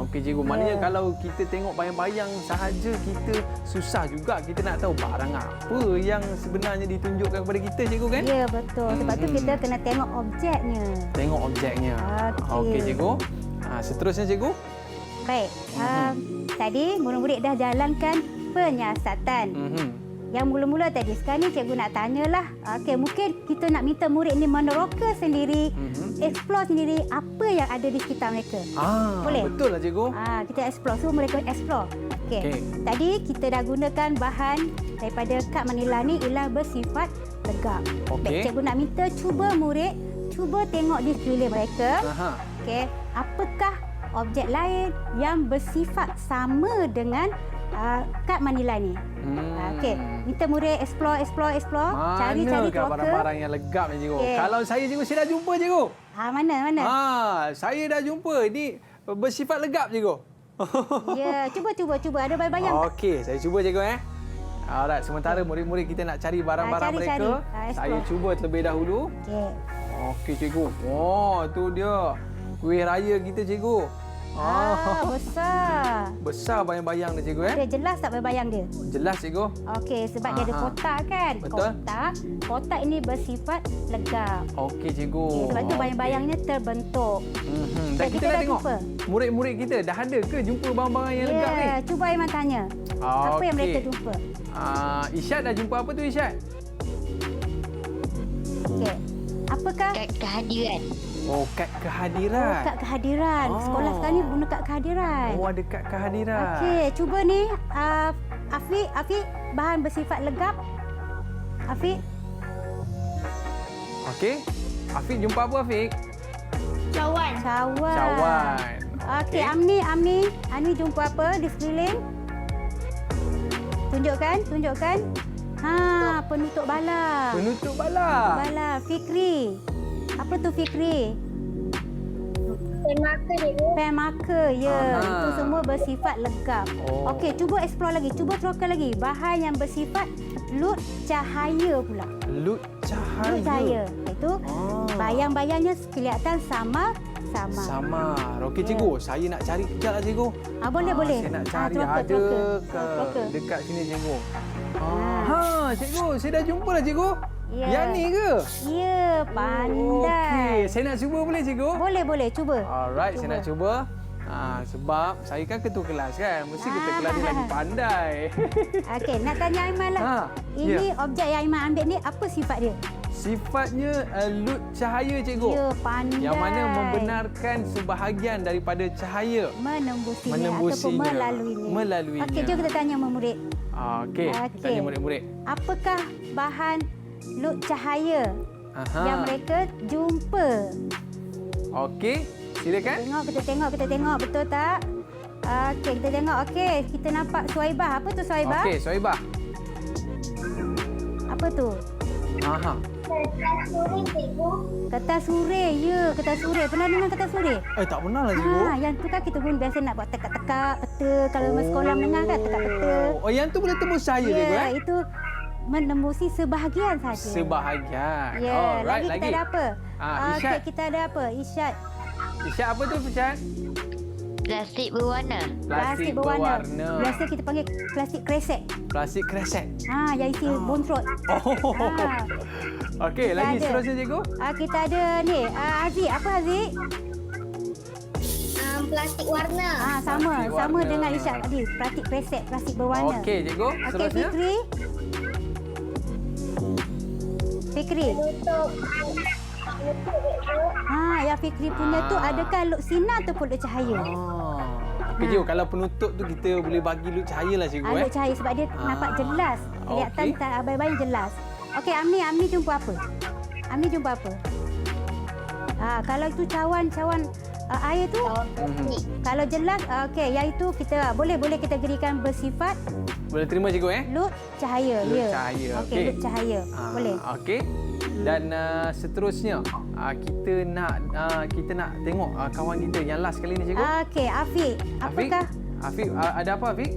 [SPEAKER 3] Okey cikgu, maknanya kalau kita tengok bayang-bayang sahaja kita susah juga kita nak tahu barang apa yang sebenarnya ditunjukkan kepada kita cikgu kan?
[SPEAKER 4] Ya, betul. Sebab tu kita kena tengok objeknya.
[SPEAKER 3] Tengok objeknya. Okey cikgu. Seterusnya cikgu.
[SPEAKER 4] Baik. Tadi murid-murid dah jalankan penyiasatan. Yang mula-mula tadi, sekarang ni cikgu nak tanyalah. Okey, mungkin kita nak minta murid ni meneroka sendiri, explore sendiri apa yang ada di sekitar mereka. Boleh?
[SPEAKER 3] Betul lah cikgu.
[SPEAKER 4] Kita explore, so mereka explore. Okey. Tadi kita dah gunakan bahan daripada kad manila ni ialah bersifat legap. Baik, cikgu nak minta cuba murid cuba tengok di sekeliling mereka. Okey, apakah objek lain yang bersifat sama dengan kad manila ni? Okey, minta murid explore. Cari
[SPEAKER 3] Manakah barang-barang yang legap ni cikgu? Kalau saya cikgu, saya dah jumpa cikgu.
[SPEAKER 4] Mana?
[SPEAKER 3] Saya dah jumpa. Ini bersifat legap cikgu.
[SPEAKER 4] Ya, cuba. Ada bayang-bayang.
[SPEAKER 3] Okey, saya cuba cikgu Alright, sementara murid-murid kita nak cari barang-barang mereka, saya cuba terlebih dahulu. Okey cikgu. Tu dia. Kuih raya kita cikgu.
[SPEAKER 4] Besar.
[SPEAKER 3] Besar bayang-bayang dia cikgu
[SPEAKER 4] Dia jelas tak bayang dia?
[SPEAKER 3] Jelas cikgu.
[SPEAKER 4] Okey, sebab dia ada kotak kan?
[SPEAKER 3] Betul.
[SPEAKER 4] Kotak ini bersifat legap.
[SPEAKER 3] Okey cikgu.
[SPEAKER 4] Okay, sebab tu bayang-bayangnya terbentuk.
[SPEAKER 3] Dan kita dah tengok
[SPEAKER 4] jumpa.
[SPEAKER 3] murid-murid kita dah ada ke jumpa barang-barang yang legap ni?
[SPEAKER 4] Cuba Aiman tanya. Apa yang
[SPEAKER 3] Okey.
[SPEAKER 4] mereka jumpa?
[SPEAKER 3] Isyad dah jumpa apa tu Isyad?
[SPEAKER 4] Okey. Apakah?
[SPEAKER 7] Kad kehadiran.
[SPEAKER 3] Oh, kad kehadiran.
[SPEAKER 4] Kad kehadiran. Sekolah sekarang ni guna kad kehadiran.
[SPEAKER 3] Oh, ada kad kehadiran.
[SPEAKER 4] Okey, cuba ni Afiq bahan bersifat legap. Afiq.
[SPEAKER 3] Okey. Afiq jumpa apa Afiq?
[SPEAKER 5] Cawan.
[SPEAKER 3] Cawan.
[SPEAKER 4] Okey, Amni jumpa apa di sekeliling? Tunjukkan. Penutup bala.
[SPEAKER 3] Penutup bala.
[SPEAKER 4] Bala. Fikri. Apa tu Fikri?
[SPEAKER 5] Pen marker cikgu.
[SPEAKER 4] Pen marker, ya. Itu semua bersifat legap. Okey, cuba explore lagi. Cuba terangkan lagi. Bahan yang bersifat lut cahaya pula.
[SPEAKER 3] Lut cahaya.
[SPEAKER 4] Lut cahaya. Itu bayang-bayangnya kelihatan samar.
[SPEAKER 3] Okey cikgu, saya nak cari kejap lah cikgu.
[SPEAKER 4] Boleh.
[SPEAKER 3] Saya nak cari
[SPEAKER 4] troker.
[SPEAKER 3] dekat sini cikgu. Cikgu, saya dah jumpa lah cikgu.
[SPEAKER 4] Ya.
[SPEAKER 3] Yang ni ke?
[SPEAKER 4] Ya, pandai.
[SPEAKER 3] Okey, saya nak cuba boleh cikgu?
[SPEAKER 4] Boleh, cuba.
[SPEAKER 3] Alright, saya nak cuba. Sebab saya kan ketua kelas kan. Mesti ketua kelas ni lagi pandai.
[SPEAKER 4] Okey, nak tanya Aiman lah. Ini objek yang Aiman ambil ni apa sifat dia?
[SPEAKER 3] Sifatnya lut cahaya cikgu.
[SPEAKER 4] Ya, pandai.
[SPEAKER 3] Yang mana membenarkan sebahagian daripada cahaya
[SPEAKER 4] menembusinya ataupun melaluinya.
[SPEAKER 3] Melaluinya.
[SPEAKER 4] Okey, jom kita tanya murid.
[SPEAKER 3] Okey, kita tanya murid-murid.
[SPEAKER 4] Apakah bahan lut cahaya yang mereka jumpa?
[SPEAKER 3] Okey, silakan.
[SPEAKER 4] Kita tengok betul tak? Okey, kita tengok. Okey, kita nampak Suhaibah. Apa tu Suhaibah?
[SPEAKER 3] Okey, Suhaibah.
[SPEAKER 4] Apa tu?
[SPEAKER 5] Kertas surai cikgu.
[SPEAKER 4] Kertas surai. Ya, kertas surai. Pernah dengar kertas surai?
[SPEAKER 3] Tak pernah lah cikgu.
[SPEAKER 4] Yang tu kan kita guna biasa nak buat tekak-tekak peta. Kalau sekolah menengah kan tekak peta.
[SPEAKER 3] Yang tu boleh tembus cahaya cikgu
[SPEAKER 4] itu menembusi sebahagian saja.
[SPEAKER 3] Sebahagian.
[SPEAKER 4] Ya,
[SPEAKER 3] Alright,
[SPEAKER 4] lagi kita ada apa?
[SPEAKER 3] Isyad.
[SPEAKER 4] Kita ada apa? Isyad.
[SPEAKER 3] Isyad apa tu Isyad?
[SPEAKER 7] Plastik berwarna.
[SPEAKER 3] Plastik berwarna.
[SPEAKER 4] Biasa kita panggil plastik kresek.
[SPEAKER 3] Plastik kresek.
[SPEAKER 4] Yang isi bontrot.
[SPEAKER 3] Okey, lagi seterusnya cikgu.
[SPEAKER 4] Kita ada ni, Haziq. Apa Haziq?
[SPEAKER 5] Plastik warna.
[SPEAKER 4] Sama dengan Isyad tadi. Plastik kresek, plastik berwarna.
[SPEAKER 3] Okey, cikgu. Seterusnya.
[SPEAKER 4] Fikri.
[SPEAKER 5] Penutup.
[SPEAKER 4] Yang Fikri punya tu adakah lut sinar ataupun lut cahaya?
[SPEAKER 3] Okey, cikgu, kalau penutup tu kita boleh bagi lut cahaya lah cikgu.
[SPEAKER 4] Lut cahaya sebab dia nampak jelas. Kelihatan tak abai-abai jelas. Okey, Amni jumpa apa? Kalau itu cawan air tu, kalau jelas, okey, yang itu kita boleh kita gerikan bersifat.
[SPEAKER 3] Boleh terima cikgu
[SPEAKER 4] Lut cahaya.
[SPEAKER 3] Lut cahaya.
[SPEAKER 4] Okey, lut cahaya. Boleh.
[SPEAKER 3] Okey. Dan seterusnya kita nak tengok kawan kita yang last kali ni cikgu.
[SPEAKER 4] Okey, Afiq. Apakah?
[SPEAKER 3] Afiq ada apa Afiq?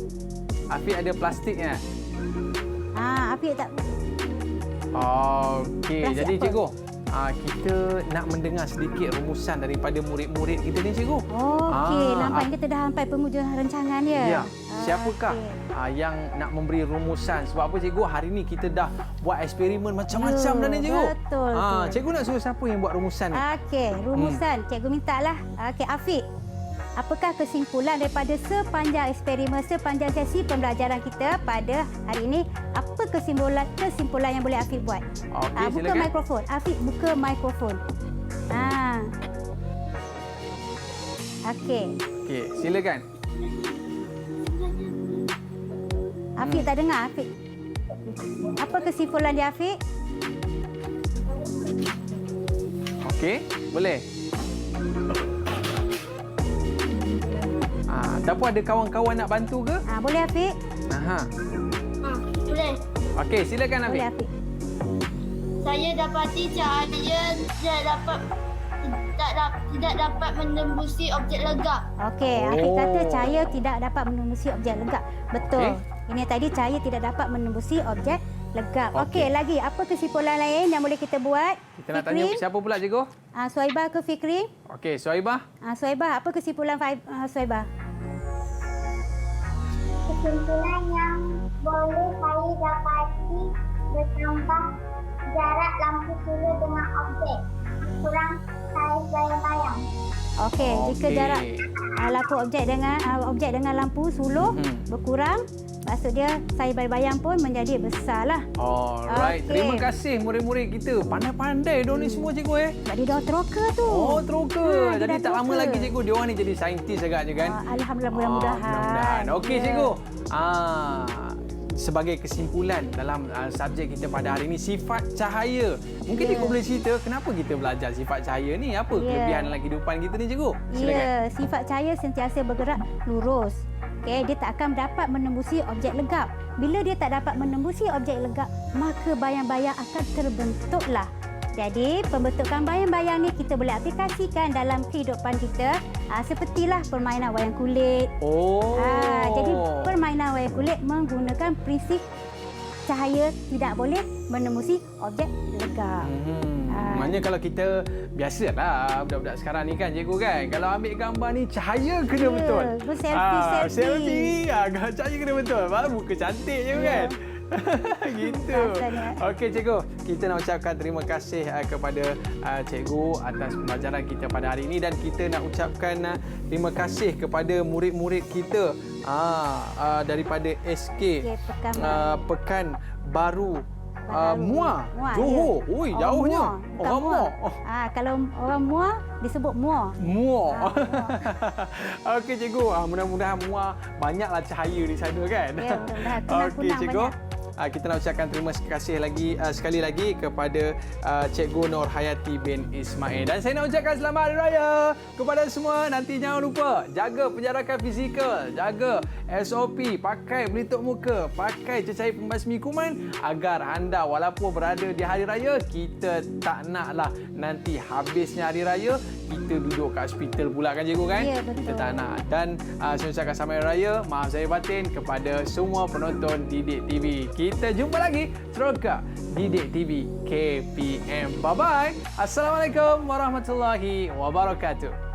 [SPEAKER 3] Afiq ada plastiknya.
[SPEAKER 4] Afiq tak.
[SPEAKER 3] Okey,
[SPEAKER 4] Plastik
[SPEAKER 3] jadi
[SPEAKER 4] apa?
[SPEAKER 3] cikgu, kita nak mendengar sedikit rumusan daripada murid-murid kita ni cikgu.
[SPEAKER 4] Okey, nampaknya kita dah sampai penghujung rancangan ya.
[SPEAKER 3] Ya. Siapakah yang nak memberi rumusan? Sebab apa cikgu? Hari ni kita dah buat eksperimen macam-macam dah ni cikgu.
[SPEAKER 4] Betul.
[SPEAKER 3] Cikgu nak suruh siapa yang buat rumusan ni?
[SPEAKER 4] Okey, rumusan. Cikgu mintalah. Okey, Afiq. Apakah kesimpulan daripada sepanjang eksperimen, sepanjang sesi pembelajaran kita pada hari ini? Apa kesimpulan yang boleh Afiq buat?
[SPEAKER 3] Okey,
[SPEAKER 4] buka
[SPEAKER 3] silakan.
[SPEAKER 4] mikrofon. Afiq, buka mikrofon. Okey.
[SPEAKER 3] Okey, silakan.
[SPEAKER 4] Afiq tak dengar, Afiq. Apa kesimpulan dia, Afiq?
[SPEAKER 3] Okey, boleh. Ataupun ada kawan-kawan nak bantu ke?
[SPEAKER 4] Boleh, Afiq?
[SPEAKER 5] Boleh.
[SPEAKER 3] Okey, silakan Afiq.
[SPEAKER 4] Boleh, Afiq.
[SPEAKER 5] Saya dapati cahaya tidak dapat menembusi objek legap.
[SPEAKER 4] Okey, Afiq kata cahaya tidak dapat menembusi objek legap. Betul. Ini tadi cahaya tidak dapat menembusi objek legap.
[SPEAKER 3] Okey.
[SPEAKER 4] Okey, lagi apa kesimpulan lain yang boleh kita buat?
[SPEAKER 3] Kita nak tanya siapa pula cikgu?
[SPEAKER 4] Suhaibah ke Fikri?
[SPEAKER 3] Okey, Suhaibah.
[SPEAKER 4] Suhaibah, apa kesimpulan Suhaibah?
[SPEAKER 5] Kesimpulan yang boleh saya dapati bertambah jarak lampu suluh dengan objek. Kurang saiz bayang-bayang.
[SPEAKER 4] Okey, jika
[SPEAKER 3] Okey.
[SPEAKER 4] jarak lampu objek dengan lampu suluh berkurang, maksud dia saiz bayang pun menjadi besarlah.
[SPEAKER 3] Alright.
[SPEAKER 4] Okey.
[SPEAKER 3] Terima kasih murid-murid kita. Pandai-pandai diorang ni semua cikgu
[SPEAKER 4] Jadi dia teroka tu.
[SPEAKER 3] Oh, teroka.
[SPEAKER 4] dia
[SPEAKER 3] Jadi
[SPEAKER 4] dah
[SPEAKER 3] tak lama
[SPEAKER 4] teroka.
[SPEAKER 3] lagi cikgu diorang ni jadi saintis agaknya kan?
[SPEAKER 4] Alhamdulillah, mudah-mudahan.
[SPEAKER 3] Mudah-mudahan. Okey
[SPEAKER 4] Ya.
[SPEAKER 3] cikgu. Sebagai kesimpulan dalam subjek kita pada hari ini, sifat cahaya. Mungkin cikgu boleh cerita kenapa kita belajar sifat cahaya ni? Apa kelebihan dalam kehidupan kita ni cikgu? Silakan.
[SPEAKER 4] Ya, sifat cahaya sentiasa bergerak lurus. Okey, dia tak akan dapat menembusi objek legap. Bila dia tak dapat menembusi objek legap, maka bayang-bayang akan terbentuklah. Jadi, pembentukan bayang-bayang ni kita boleh aplikasikan dalam kehidupan kita. Sepertilah permainan wayang kulit.
[SPEAKER 3] Oh.
[SPEAKER 4] Jadi, permainan wayang kulit menggunakan prinsip cahaya tidak boleh menembusi objek legap.
[SPEAKER 3] Maknanya kalau kita biasalah budak-budak sekarang ni kan cikgu kan, kalau ambil gambar ni cahaya kena betul.
[SPEAKER 4] Berselfie-selfie.
[SPEAKER 3] Selfie. Kalau cahaya kena betul. Baru muka cantik je kan. Gitu.
[SPEAKER 4] Rasanya.
[SPEAKER 3] Okey cikgu, kita nak ucapkan terima kasih kepada cikgu atas pembelajaran kita pada hari ini, dan kita nak ucapkan terima kasih kepada murid-murid kita daripada SK Pekan Baru Muar, Johor.
[SPEAKER 4] Ya.
[SPEAKER 3] Ui, jauhnya. Orang Muar.
[SPEAKER 4] Kalau orang Muar disebut Muar.
[SPEAKER 3] Muar. Okey cikgu, mudah-mudahan Muar banyaklah cahaya di sana kan.
[SPEAKER 4] Ya, mudah-mudahan.
[SPEAKER 3] Okey
[SPEAKER 4] Kunang-kunang
[SPEAKER 3] cikgu.
[SPEAKER 4] banyak.
[SPEAKER 3] Kita nak ucapkan terima kasih lagi sekali lagi kepada Cikgu Nur Hayati bin Ismail. Dan saya nak ucapkan selamat Hari Raya kepada semua. Nanti jangan lupa jaga penjarakan fizikal, jaga SOP, pakai pelitup muka, pakai cecair pembasmi kuman agar anda walaupun berada di Hari Raya, kita tak naklah nanti habisnya Hari Raya kita duduk kat hospital pula kan cikgu kan?
[SPEAKER 4] Ya, betul.
[SPEAKER 3] Kita tak nak. Dan saya ucapkan selamat Hari Raya, maaf zahir batin kepada semua penonton Didik TV. Kita jumpa lagi seroka Didik TV KPM. Bye-bye. Assalamualaikum warahmatullahi wabarakatuh.